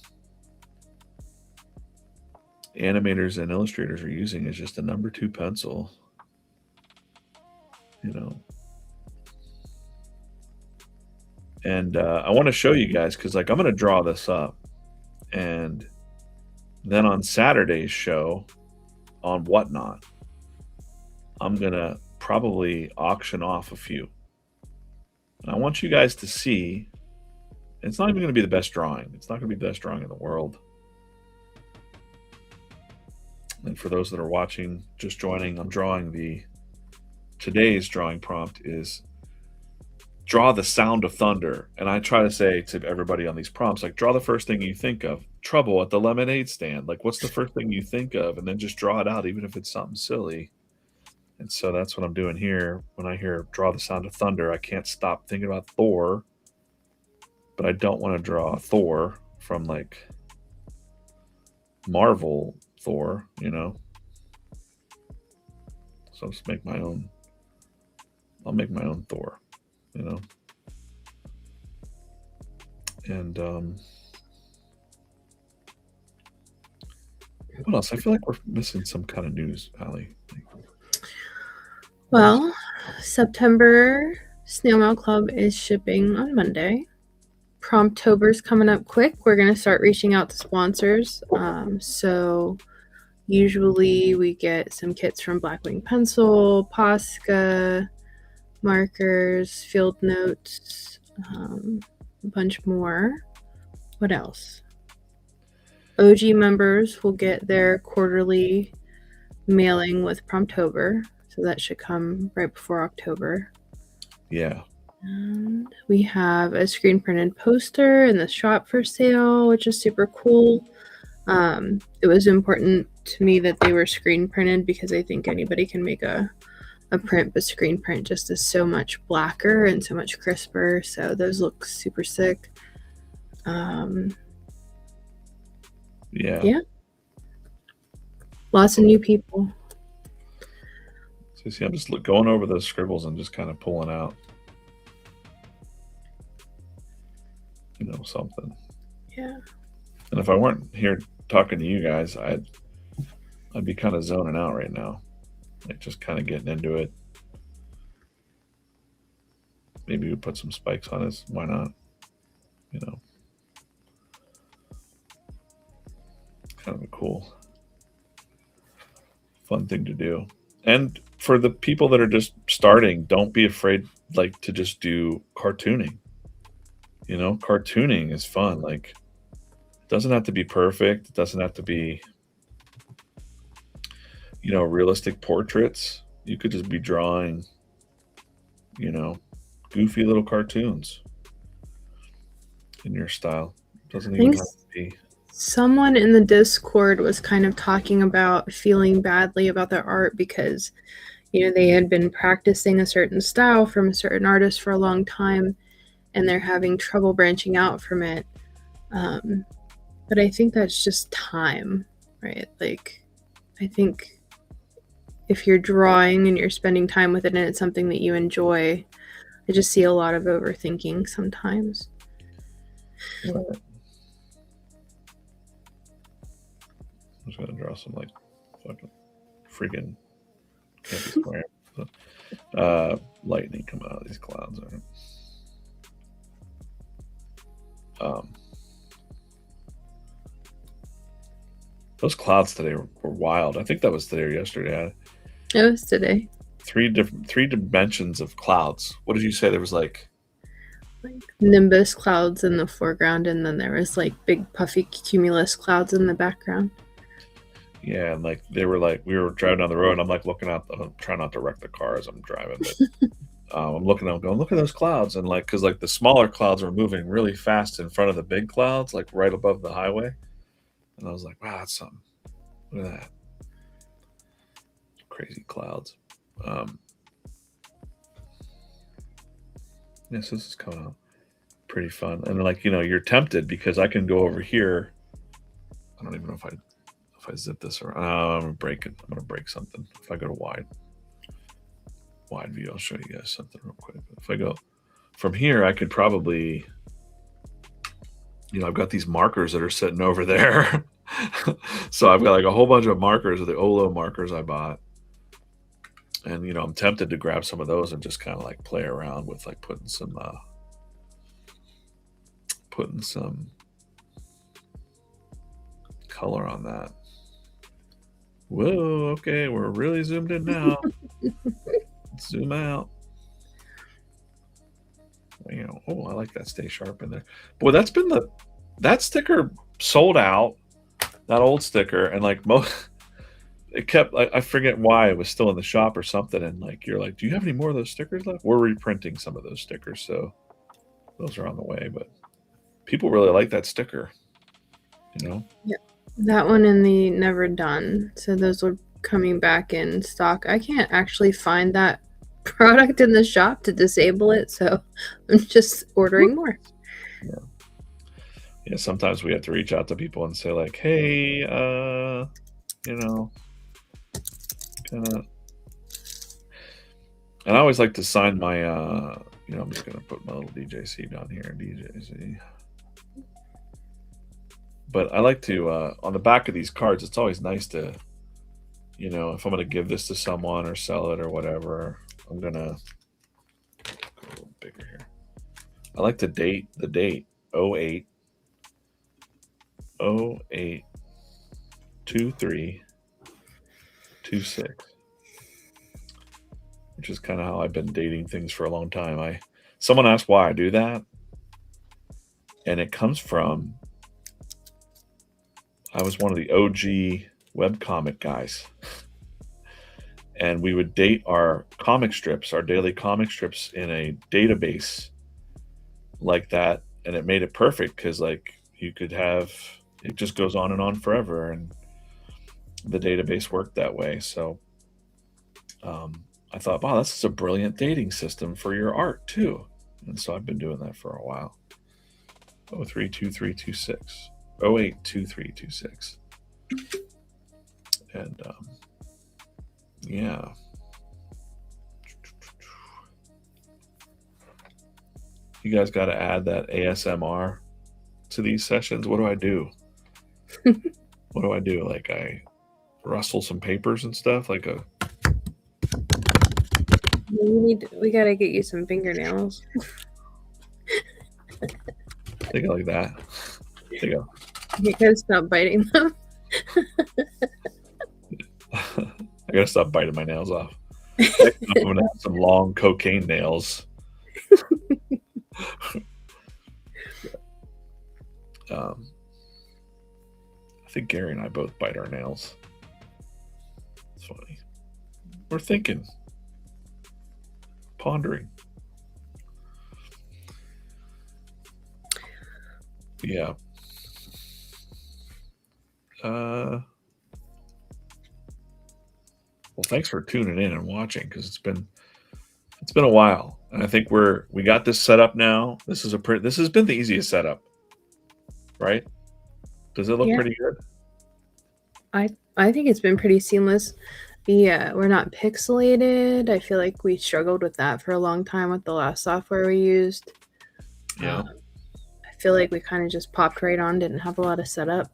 animators and illustrators are using, is just a number 2 pencil. You know, and I want to show you guys because, like, I'm going to draw this up, and then on Saturday's show on Whatnot, I'm going to probably auction off a few. And I want you guys to see, it's not even going to be the best drawing. It's not going to be the best drawing in the world. And for those that are watching, just joining, I'm drawing today's drawing prompt is draw the sound of thunder. And I try to say to everybody on these prompts, like, draw the first thing you think of. Trouble at the lemonade stand. Like, what's the first thing you think of? And then just draw it out, even if it's something silly. And so that's what I'm doing here. When I hear draw the sound of thunder, I can't stop thinking about Thor. But I don't want to draw Thor from, like, Marvel Thor, you know. So I'll just make my own. I'll make my own Thor, you know. And what else? I feel like we're missing some kind of news, Allie. Well, September Snail Mail Club is shipping on Monday. Promptober's coming up quick. We're going to start reaching out to sponsors. So usually we get some kits from Blackwing Pencil, Posca, markers, field notes, a bunch more. What else? OG members will get their quarterly mailing with Promptober. So that should come right before October. Yeah. And we have a screen printed poster in the shop for sale, which is super cool. It was important to me that they were screen printed because I think anybody can make a print, but screen print just is so much blacker and so much crisper. So those look super sick. Yeah. Lots of new people. So see, I'm just going over those scribbles and just kind of pulling out, you know, something. Yeah. And if I weren't here talking to you guys, I'd be kind of zoning out right now, like just kind of getting into it. Maybe we put some spikes on us. Why not? you know, kind of a cool, fun thing to do. And for the people that are just starting, don't be afraid like to just do cartooning. You know, cartooning is fun. Like, it doesn't have to be perfect. It doesn't have to be, you know, realistic portraits. You could just be drawing, you know, goofy little cartoons in your style. It doesn't even have to be. Someone in the Discord was kind of talking about feeling badly about their art because, you know, they had been practicing a certain style from a certain artist for a long time and they're having trouble branching out from it. But I think that's just time, right? Like, I think if you're drawing and you're spending time with it and it's something that you enjoy, I just see a lot of overthinking sometimes. Right. I'm just gonna draw some like fucking freaking can't be square. Lightning coming out of these clouds. Those clouds today were wild. I think that was today or yesterday. It was today. Three dimensions of clouds. What did you say? There was like nimbus clouds in the foreground, and then there was like big puffy cumulus clouds in the background. Yeah, and like they were like we were driving down the road, and I'm like looking out. I'm trying not to wreck the car as I'm driving, but I'm looking out, going, look at those clouds, and like because like the smaller clouds were moving really fast in front of the big clouds, like right above the highway, and I was like, wow, that's something. Look at that, crazy clouds. Yes, this is coming out pretty fun, and like you know, you're tempted because I can go over here. I don't even know if I zip this around. I'm gonna break it. I'm gonna break something. If I go to wide view, I'll show you guys something real quick. If I go from here, I could probably, you know, I've got these markers that are sitting over there. So I've got like a whole bunch of markers of the Olo markers I bought. And, you know, I'm tempted to grab some of those and just kind of like play around with like putting some color on that. Whoa, okay, we're really zoomed in now. Let's zoom out. You know, oh, I like that stay sharp in there. Boy, that sticker sold out, that old sticker, and like it kept, I forget why it was still in the shop or something, and like you're like, do you have any more of those stickers left? We're reprinting some of those stickers, so those are on the way, but people really like that sticker, you know? Yeah. That one and the Never Done. So those were coming back in stock. I can't actually find that product in the shop to disable it, so I'm just ordering more. Yeah, sometimes we have to reach out to people and say like, hey, you know, kind of. And I always like to sign my, you know, I'm just gonna put my little DJC down here, DJC. But I like to, on the back of these cards, it's always nice to, you know, if I'm going to give this to someone or sell it or whatever, I'm going to go a little bigger here. I like to date the date 08 23 26, which is kind of how I've been dating things for a long time. Someone asked why I do that, and it comes from I was one of the OG webcomic guys. And we would date our comic strips, our daily comic strips in a database like that. And it made it perfect because like you could have, it just goes on and on forever. And the database worked that way. So I thought, wow, this is a brilliant dating system for your art too. And so I've been doing that for a while. 032326. 082326. And yeah. You guys got to add that ASMR to these sessions. What do I do? What do I do? Like I rustle some papers and stuff like a we gotta get you some fingernails. Take it like that. There you go. You gotta stop biting them. I gotta stop biting my nails off. I'm gonna have some long cocaine nails. I think Gary and I both bite our nails. It's funny. We're thinking, pondering. Yeah. Well, thanks for tuning in and watching, because it's been a while, and I think we got this set up now. This has been the easiest setup, right? Does it look pretty good? I think it's been pretty seamless. We're not pixelated. I feel like we struggled with that for a long time with the last software we used. Yeah. I feel like we kind of just popped right on, didn't have a lot of setup.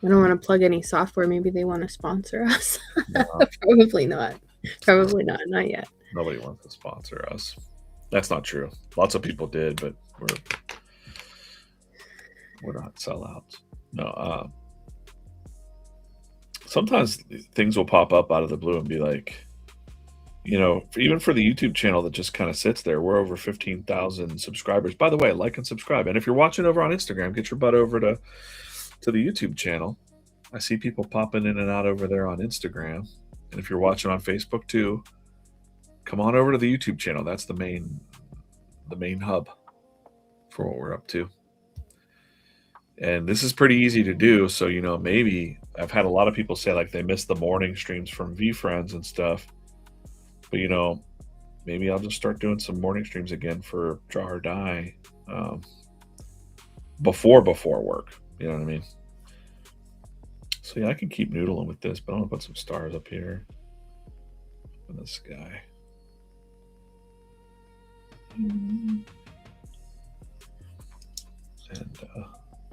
I don't want to plug any software. Maybe they want to sponsor us. No. Probably not. Not yet. Nobody wants to sponsor us. That's not true. Lots of people did, but we're not sellouts. No. Sometimes things will pop up out of the blue and be like, even for the YouTube channel that just kind of sits there, we're over 15,000 subscribers. By the way, like and subscribe. And if you're watching over on Instagram, get your butt over to the YouTube channel. I see people popping in and out over there on Instagram. And if you're watching on Facebook too, come on over to the YouTube channel. That's the main hub for what we're up to. And this is pretty easy to do. So, maybe I've had a lot of people say like they miss the morning streams from VFriends and stuff. But, maybe I'll just start doing some morning streams again for Draw or Die before work. You know what I mean? So, yeah, I can keep noodling with this, but I'm going to put some stars up here in the sky. And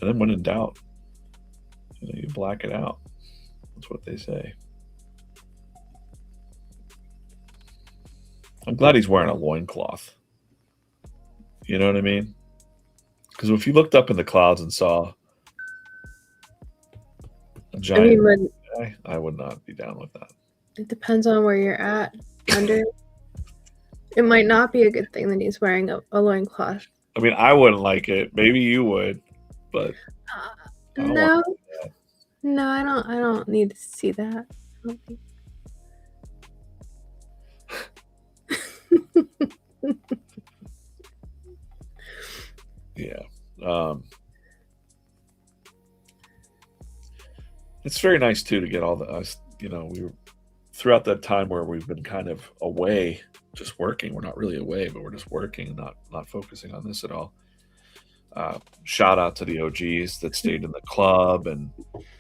then when in doubt, you black it out. That's what they say. I'm glad he's wearing a loincloth. You know what I mean? Because if you looked up in the clouds and saw a giant guy, I would not be down with that. It depends on where you're at. It might not be a good thing that he's wearing a loincloth. I mean, I wouldn't like it. Maybe you would, but no, I don't need to see that. Yeah. It's very nice too to get all us. We were throughout that time where we've been kind of away, just working. We're not really away, but we're just working and not focusing on this at all. Shout out to the OGs that stayed in the club, and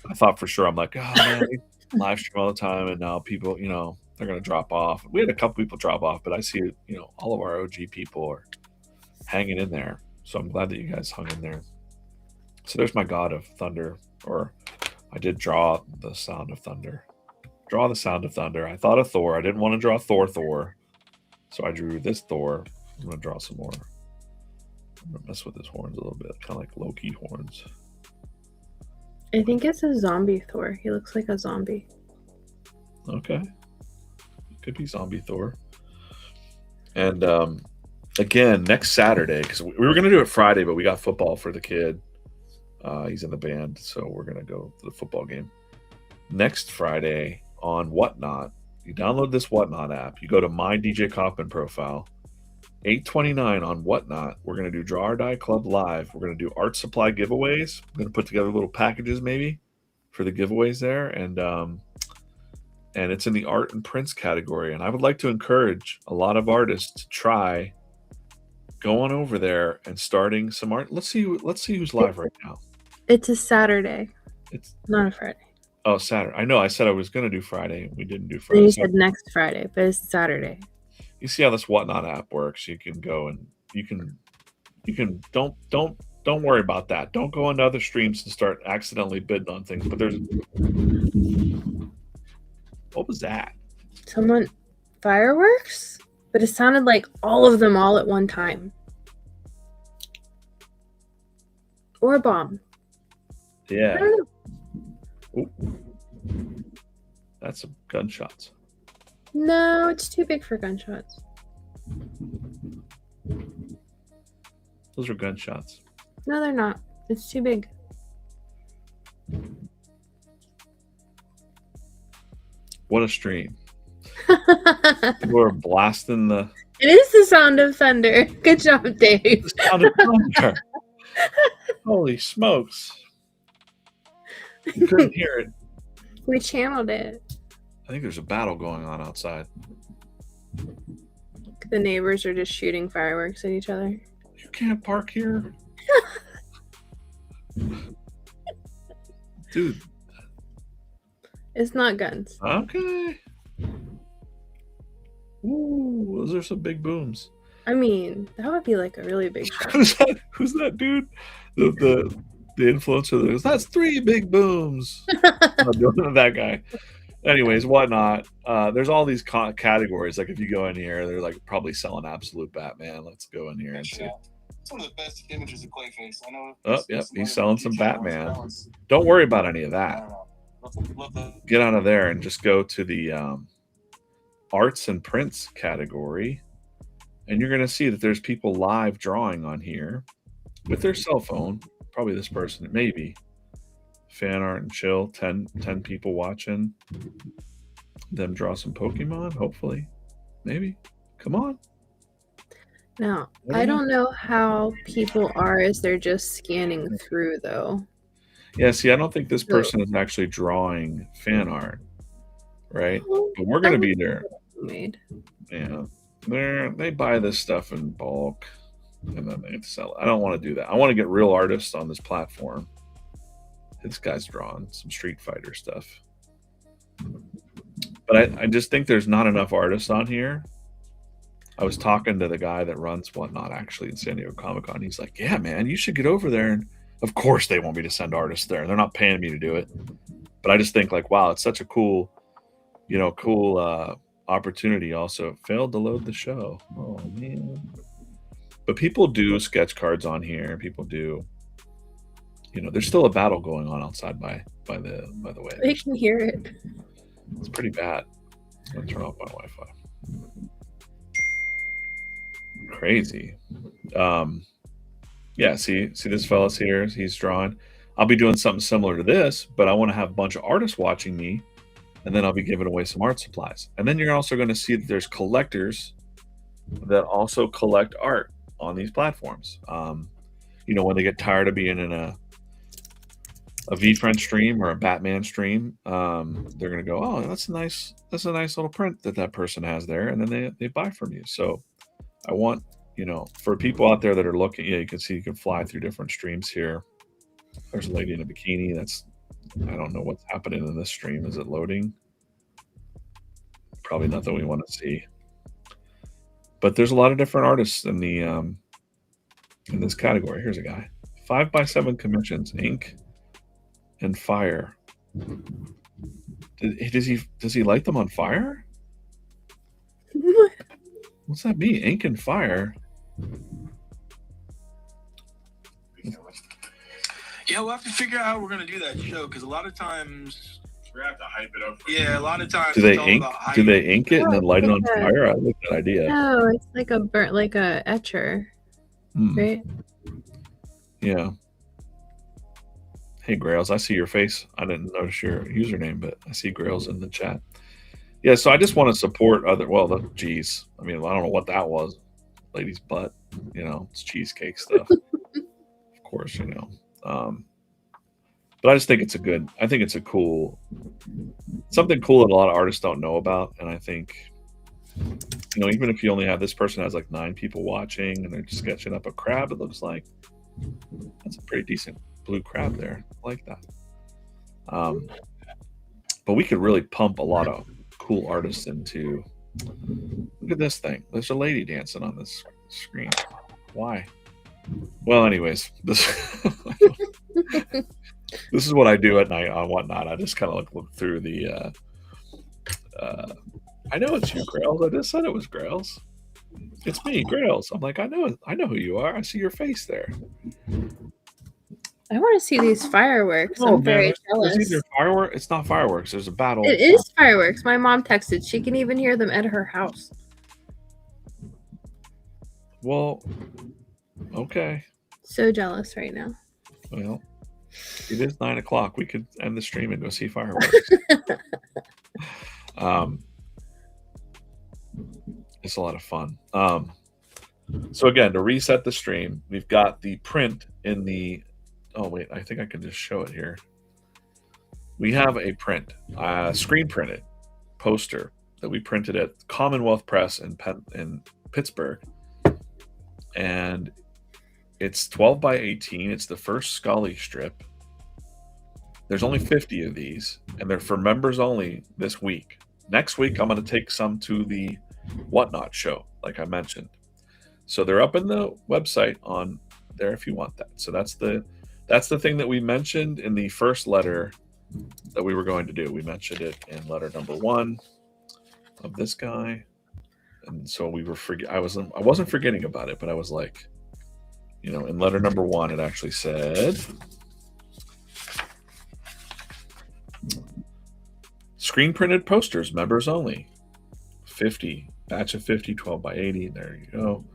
I thought for sure, I'm like, oh man, we live stream all the time, and now people, they're gonna drop off. We had a couple people drop off, but I see, all of our OG people are hanging in there. So I'm glad that you guys hung in there. So there's my God of Thunder, or I did draw the Sound of Thunder. Draw the Sound of Thunder. I thought of Thor. I didn't want to draw Thor. So I drew this Thor. I'm going to draw some more. I'm going to mess with his horns a little bit, kind of like Loki horns. I think it's a zombie Thor. He looks like a zombie. Okay. Could be zombie Thor. And again, next Saturday, because we were going to do it Friday, but we got football for the kid. He's in the band, so we're going to go to the football game. Next Friday on Whatnot, you download this Whatnot app. You go to my DJ Kaufman profile. 8:29 on Whatnot. We're going to do Draw or Die Club Live. We're going to do art supply giveaways. We're going to put together little packages maybe for the giveaways there. And it's in the art and prints category. And I would like to encourage a lot of artists to try going over there and starting some art. Let's see who's live right now. It's a Saturday. It's not a Friday. Oh, Saturday. I know. I said I was going to do Friday. We didn't do Friday. You said next Friday, but it's Saturday. You see how this Whatnot app works. You can go and you can don't worry about that. Don't go into other streams and start accidentally bidding on things. But there's what was that? Fireworks? But it sounded like all of them all at one time. Or a bomb. Yeah. I don't know. Ooh. That's some gunshots. No, it's too big for gunshots. Those are gunshots. No, they're not. It's too big. What a stream. People are blasting the... It is the sound of thunder. Good job, Dave. The sound of thunder. Holy smokes. You couldn't hear it. We channeled it. I think there's a battle going on outside. The neighbors are just shooting fireworks at each other. You can't park here. Dude. It's not guns. Okay. Ooh, those are some big booms. I mean, that would be like a really big shot. Who's that dude? The influencer that goes, that's 3 big booms. That guy. Anyways, whatnot. There's all these categories. Like if you go in here, they're like probably selling Absolute Batman. Let's go in here and see. It's one of the best images of Clayface. I know. Oh, yep, he's selling some Batman. Don't worry about any of that. Get out of there and just go to the arts and prints category, and you're going to see that there's people live drawing on here with their cell phone. Probably this person, maybe. Fan art and chill. 10 people watching them draw some Pokemon, hopefully. Maybe. Come on. Now, I don't know how people are as they're just scanning through, though. Yeah, see, I don't think this person is actually drawing fan art, right? But we're going to be there. Yeah. They buy this stuff in bulk, and then they sell it. I don't want to do that. I want to get real artists on this platform. This guy's drawing some Street Fighter stuff. But I just think there's not enough artists on here. I was talking to the guy that runs Whatnot actually in San Diego Comic-Con. He's like, yeah, man, you should get over there. And of course they want me to send artists there. They're not paying me to do it. But I just think like, wow, it's such a cool opportunity. Also failed to load the show. Oh man. But people do sketch cards on here. People do, there's still a battle going on outside by the way. They can hear it. It's pretty bad. I'm gonna turn off my Wi-Fi. Crazy. Yeah, see this fella's here. He's drawing. I'll be doing something similar to this, but I want to have a bunch of artists watching me, and then I'll be giving away some art supplies. And then you're also going to see that there's collectors that also collect art on these platforms. When they get tired of being in a VFriend stream or a Batman stream, they're going to go, oh, that's a nice little print that person has there, and then they buy from you. So I want, for people out there that are looking, you can see you can fly through different streams here. There's a lady in a bikini. I don't know what's happening in this stream. Is it loading? Probably nothing we want to see. But there's a lot of different artists in the in this category. Here's a guy. 5x7 commissions, ink and fire. Does he light them on fire? What's that mean? Ink and fire? Yeah, we'll have to figure out how we're gonna do that show, because a lot of times we're gonna have to hype it up. Yeah, a lot of times. Do they ink it and then light it on fire? I like that idea. No, it's like a etcher, right? Yeah. Hey Grails, I see your face. I didn't notice your username, but I see Grails in the chat. Yeah, so I just want to support geez. I mean, I don't know what that was. Lady's butt, it's cheesecake stuff. Of course, but I just think it's something cool that a lot of artists don't know about. And I think, even if you only have this person has like 9 people watching and they're just sketching up a crab, it looks like that's a pretty decent blue crab there. I like that. But we could really pump a lot of cool artists into. Look at this thing. There's a lady dancing on this screen. Why? Well, anyways, this is what I do at night on Whatnot. I just kind of look through the. I know it's you, Grails. I just said it was Grails. It's me, Grails. I'm like, I know who you are. I see your face there. I want to see these fireworks. Oh, I'm very jealous. There's either fireworks. It's not fireworks. There's a battle. It is fireworks. My mom texted. She can even hear them at her house. Well, okay. So jealous right now. Well, it is 9 o'clock. We could end the stream and go see fireworks. It's a lot of fun. So again, to reset the stream, we've got the print in the. Oh wait, I think I can just show it here. We have a print, screen printed poster that we printed at Commonwealth Press in Pittsburgh, and it's 12 by 18. It's the first Scully strip. There's only 50 of these, and they're for members only this week. Next week, I'm going to take some to the Whatnot show, like I mentioned. So they're up in the website on there if you want that. So that's the thing that we mentioned in the first letter that we were going to do. We mentioned it in letter number 1 of this guy, and so we were I wasn't forgetting about it, but I was like, in letter number 1, it actually said screen printed posters, members only, 50. Batch of 50, 12 by 80. There you go.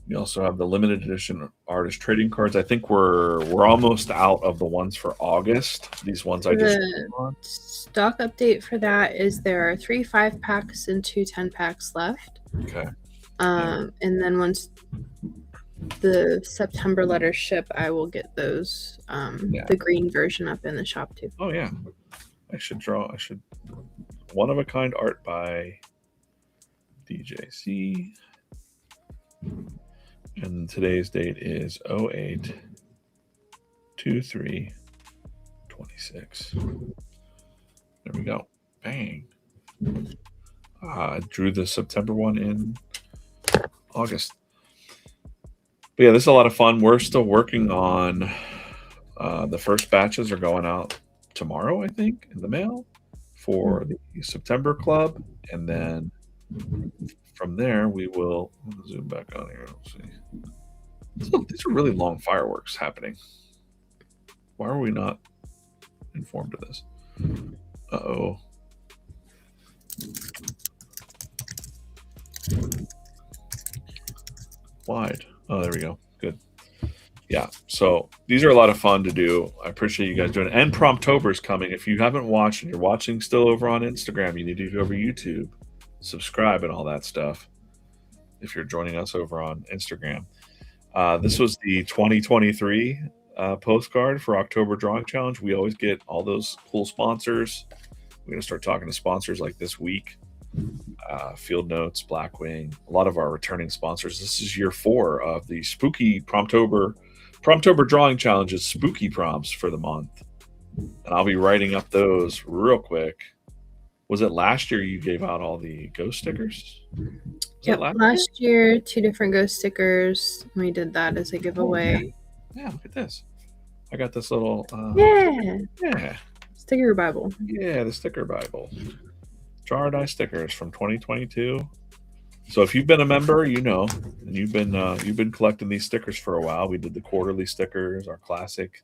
We also have the limited edition artist trading cards. I think we're almost out of the ones for August. These ones I just stock update for that is there are 3 5-packs and 2 10-packs left. Okay. And then once the September letters ship, I will get those the green version up in the shop too. Oh yeah. I should one of a kind art by DJC, and today's date is 08/23/26. There we go. Bang. I drew the September one in August. But yeah, this is a lot of fun. We're still working on the first batches are going out tomorrow, I think, in the mail for the September club, and then from there we will zoom back on here. Let's see. These are really long fireworks happening. Why are we not informed of this? Uh-oh. Wide. Oh, there we go. Good. Yeah, so these are a lot of fun to do. I appreciate you guys doing it. And Promptober is coming. If you haven't watched and you're watching still over on Instagram, you need to go over YouTube, subscribe, and all that stuff. If you're joining us over on Instagram, this was the 2023 postcard for October Drawing Challenge. We always get all those cool sponsors. We're going to start talking to sponsors like this week. Field Notes, Blackwing, a lot of our returning sponsors. This is year 4 of the spooky Promptober Drawing Challenge's spooky prompts for the month. And I'll be writing up those real quick. Was it last year you gave out all the ghost stickers? Yeah, last year 2 different ghost stickers. We did that as a giveaway. Yeah, look at this. I got this little yeah. Sticker Bible. Yeah, the sticker Bible. Jar Die stickers from 2022. So if you've been a member, you know, and you've been collecting these stickers for a while. We did the quarterly stickers, our classic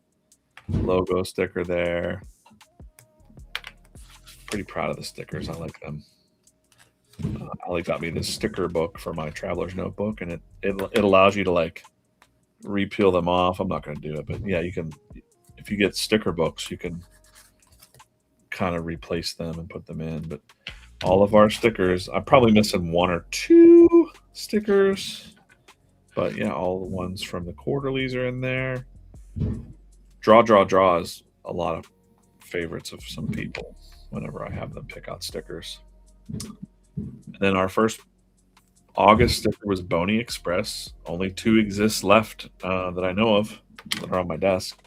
logo sticker there. Pretty proud of the stickers. I like them. Ali got me this sticker book for my traveler's notebook, and it allows you to like repeel them off. I'm not going to do it, but yeah, you can. If you get sticker books, you can kind of replace them and put them in. But all of our stickers, I'm probably missing 1 or 2 stickers, but yeah, all the ones from the quarterlies are in there. Draw is a lot of favorites of some people whenever I have them pick out stickers. And then our first August sticker was Boney Express. Only 2 exist left that I know of that are on my desk.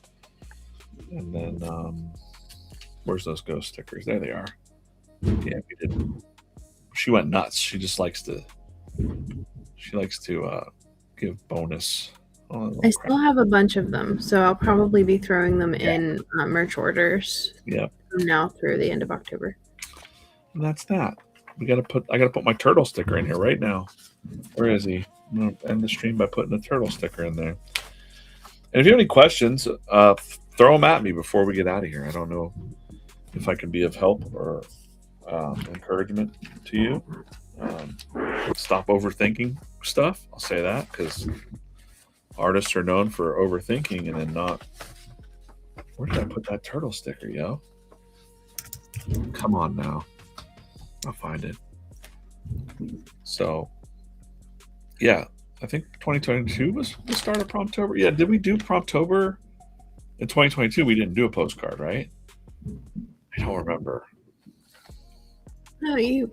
And then where's those ghost stickers? There they are. Yeah, we did. She went nuts. She just likes to. She likes to give bonus. I still have a bunch of them, so I'll probably be throwing them in merch orders. Yeah. From now through the end of October. And that's that. I gotta put my turtle sticker in here right now. Where is he? I'm gonna end the stream by putting a turtle sticker in there. And if you have any questions, throw them at me before we get out of here. I don't know if I can be of help or encouragement to you. Stop overthinking stuff. I'll say that because artists are known for overthinking and then not. Where did I put that turtle sticker, yo? Come on now. I'll find it. So, yeah, I think 2022 was the start of Promptober. Yeah, did we do Promptober in 2022? We didn't do a postcard, right? I don't remember. No, you.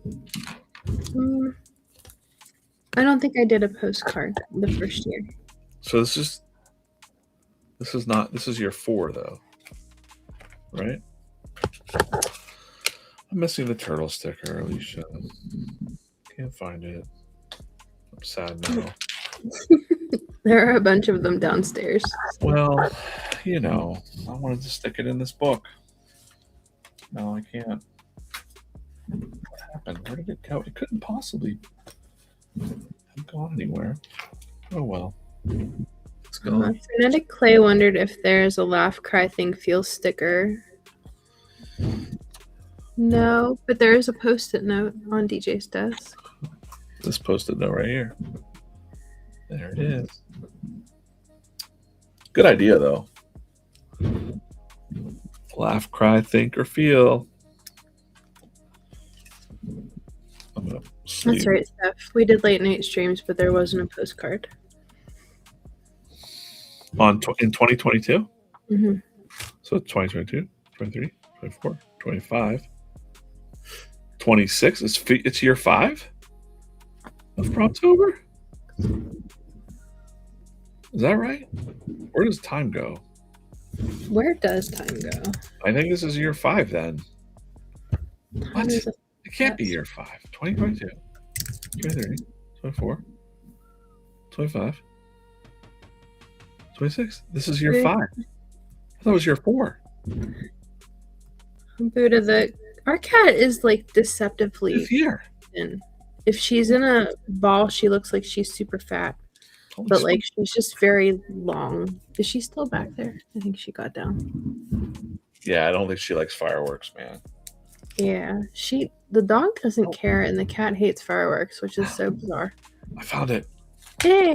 I don't think I did a postcard the first year. So this is year 4 though, right? I'm missing the turtle sticker, Alicia. Can't find it. I'm sad now. There are a bunch of them downstairs. Well, I wanted to stick it in this book. No, I can't. What happened? Where did it go? It couldn't possibly have gone anywhere. Oh well. Let's go. Frenetic Clay wondered if there's a laugh, cry, think, feel sticker. No, but there is a post-it note on DJ's desk. This post-it note right here. There it is. Good idea, though. Laugh, cry, think, or feel. I'm gonna sleep. That's right, Steph. We did late night streams, but there wasn't a postcard. In 2022? Mm-hmm. So 2022, 23, 24, 25, 26. It's year 5 of Promptober? Is that right? Where does time go? Where does time go? I think this is year 5 then. What? It can't be year 5. 2022, 23, 24, 25, 26. This is year 5. I thought it was year 4. Buddha, our cat is like deceptively thin. If she's in a ball, she looks like she's super fat. But like she's just very long. Is she still back there? I think she got down. Yeah, I don't think she likes fireworks, man. Yeah, the dog doesn't care, and the cat hates fireworks, which is so bizarre. I found it. Yay!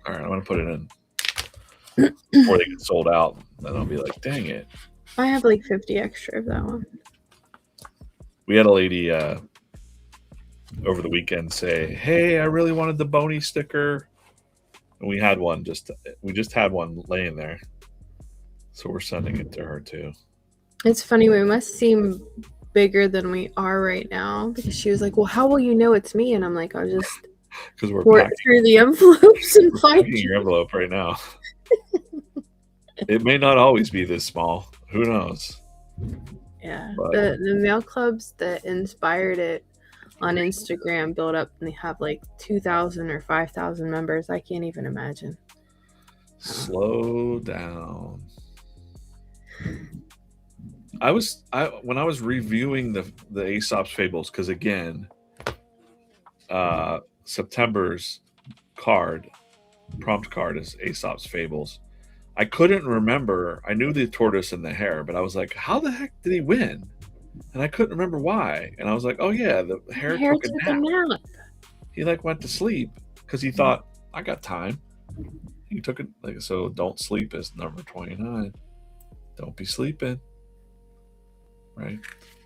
All right, I'm gonna put it in before they get sold out. Then I'll be like, dang it. I have like 50 extra of that one. We had a lady over the weekend say, "Hey, I really wanted the Boney sticker." And we had one we just had one laying there. So we're sending it to her too. It's funny, we must seem bigger than we are right now because she was like, "Well, how will you know it's me?" And I'm like, "I'll just pour it through the envelopes and find your envelope right now." It may not always be this small. Who knows? Yeah. But the mail clubs that inspired it on Instagram build up and they have like 2,000 or 5,000 members. I can't even imagine. Slow down. When I was reviewing the Aesop's Fables, because again, September's prompt card is Aesop's Fables. I couldn't remember. I knew the tortoise and the hare, but I was like, how the heck did he win? And I couldn't remember why. And I was like, oh yeah, the hare took a nap. He went to sleep because he thought, I got time. He took it so don't sleep is number 29. Don't be sleeping. Right?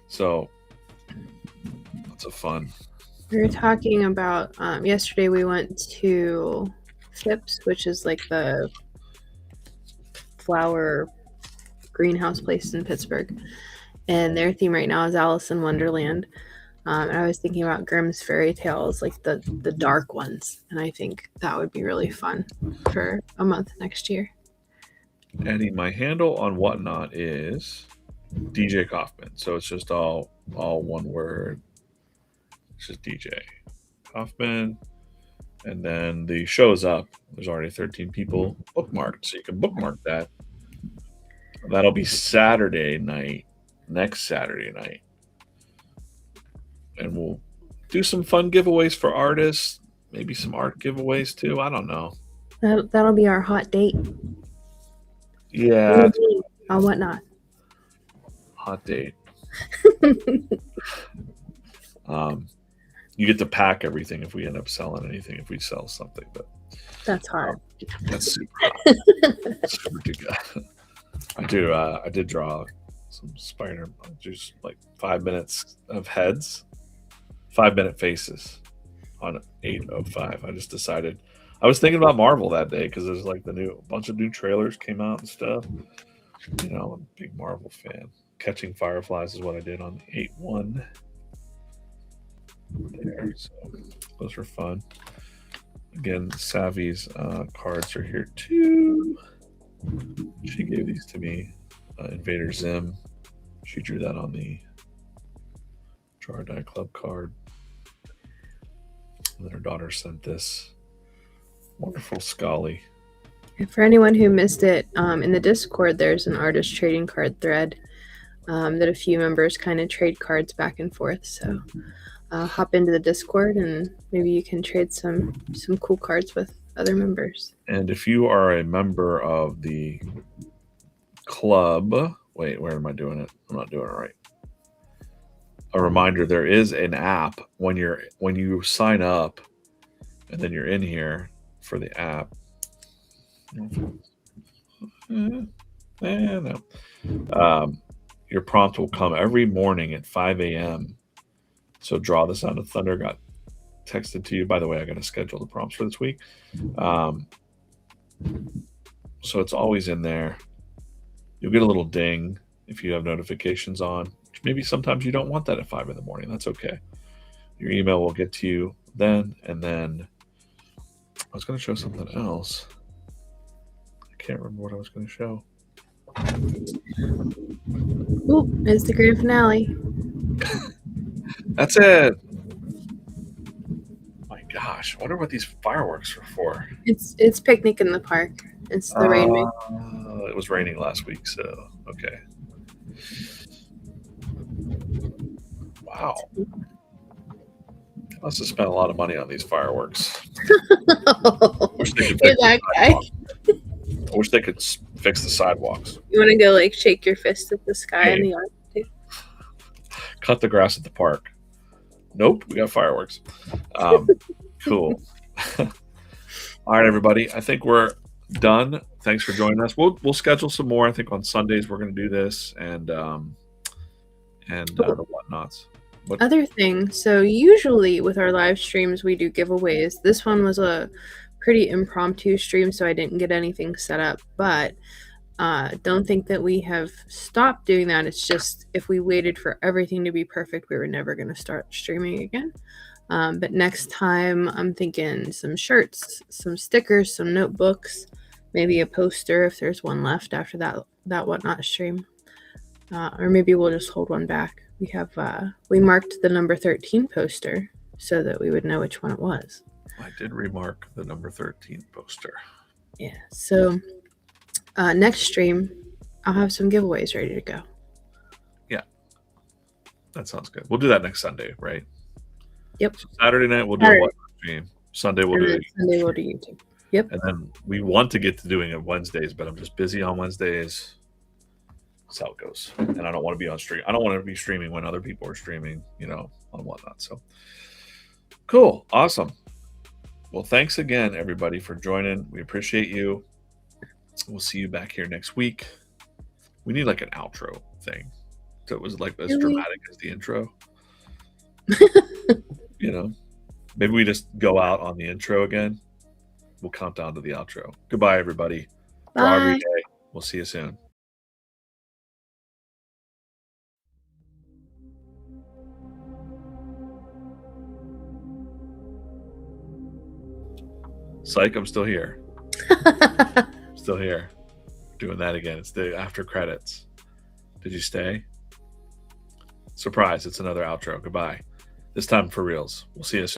So lots of fun. We were talking about yesterday we went to Phipps, which is like the flower greenhouse place in Pittsburgh. And their theme right now is Alice in Wonderland. And I was thinking about Grimm's fairy tales, like the dark ones. And I think that would be really fun for a month next year. Eddie, my handle on Whatnot is DJ Kaufman. So it's just all one word. It's just DJ Kaufman. And then the show's up. There's already 13 people bookmarked. So you can bookmark that. That'll be Saturday night. Next Saturday night. And we'll do some fun giveaways for artists, maybe some art giveaways too. I don't know. That'll be our hot date. Yeah. On whatnot. Hot date. You get to pack everything if we end up selling anything, if we sell something, but that's hard. That's super hot. Super good. I did draw some spider, just like 5 minutes of heads, 5-minute faces on 8:05. I just decided I was thinking about Marvel that day because there's like bunch of new trailers came out and stuff. You know, I'm a big Marvel fan. Catching Fireflies is what I did on 8/1. There, so those were fun. Again, Savvy's cards are here too. She gave these to me. Invader Zim. She drew that on the Draw or Die Club card. And then her daughter sent this wonderful Scully. And for anyone who missed it, in the Discord, there's an artist trading card thread that a few members kind of trade cards back and forth. So hop into the Discord and maybe you can trade some cool cards with other members. And if you are a member of the club, wait, where am I doing it? I'm not doing it right. A reminder: there is an app when you sign up, and then you're in here for the app. No. Your prompt will come every morning at 5 a.m. So Draw the Sound of Thunder got texted to you. By the way, I got to schedule the prompts for this week. So it's always in there. You'll get a little ding if you have notifications on. Maybe sometimes you don't want that at 5 in the morning. That's okay. Your email will get to you then. And then I was going to show something else. I can't remember what I was going to show. Ooh, it's the grand finale. That's it. My gosh, I wonder what these fireworks are for. It's picnic in the park. It's the rain. It was raining last week, so okay. Wow. Must have spent a lot of money on these fireworks. Wish they could fix that guy. I wish they could fix the sidewalks. You want to go like shake your fist at the sky in the yard too? Cut the grass at the park. Nope, we got fireworks. Cool. All right, everybody. I think we're done. Thanks for joining us. We'll schedule some more. I think on Sundays we're going to do this and the whatnots. Other thing. So usually with our live streams we do giveaways. This one was a pretty impromptu stream, so I didn't get anything set up. But don't think that we have stopped doing that. It's just if we waited for everything to be perfect, we were never going to start streaming again. But next time, I'm thinking some shirts, some stickers, some notebooks, maybe a poster if there's one left after that whatnot stream. Or maybe we'll just hold one back. We marked the number 13 poster so that we would know which one it was. I did remark the number 13 poster. Yeah. So next stream, I'll have some giveaways ready to go. Yeah. That sounds good. We'll do that next Sunday, right? Yep. So Saturday night we'll do a what stream. Sunday we'll do YouTube. Yep. And then we want to get to doing it Wednesdays, but I'm just busy on Wednesdays. That's how it goes. And I don't want to be on stream. I don't want to be streaming when other people are streaming, on whatnot. So cool. Awesome. Well, thanks again, everybody, for joining. We appreciate you. We'll see you back here next week. We need like an outro thing. So it was like as dramatic as the intro. Maybe we just go out on the intro again. We'll count down to the outro. Goodbye, everybody. Draw every day. We'll see you soon. Psych, I'm still here. Still here. Doing that again. It's the after credits. Did you stay? Surprise, it's another outro. Goodbye. This time for reals. We'll see you soon.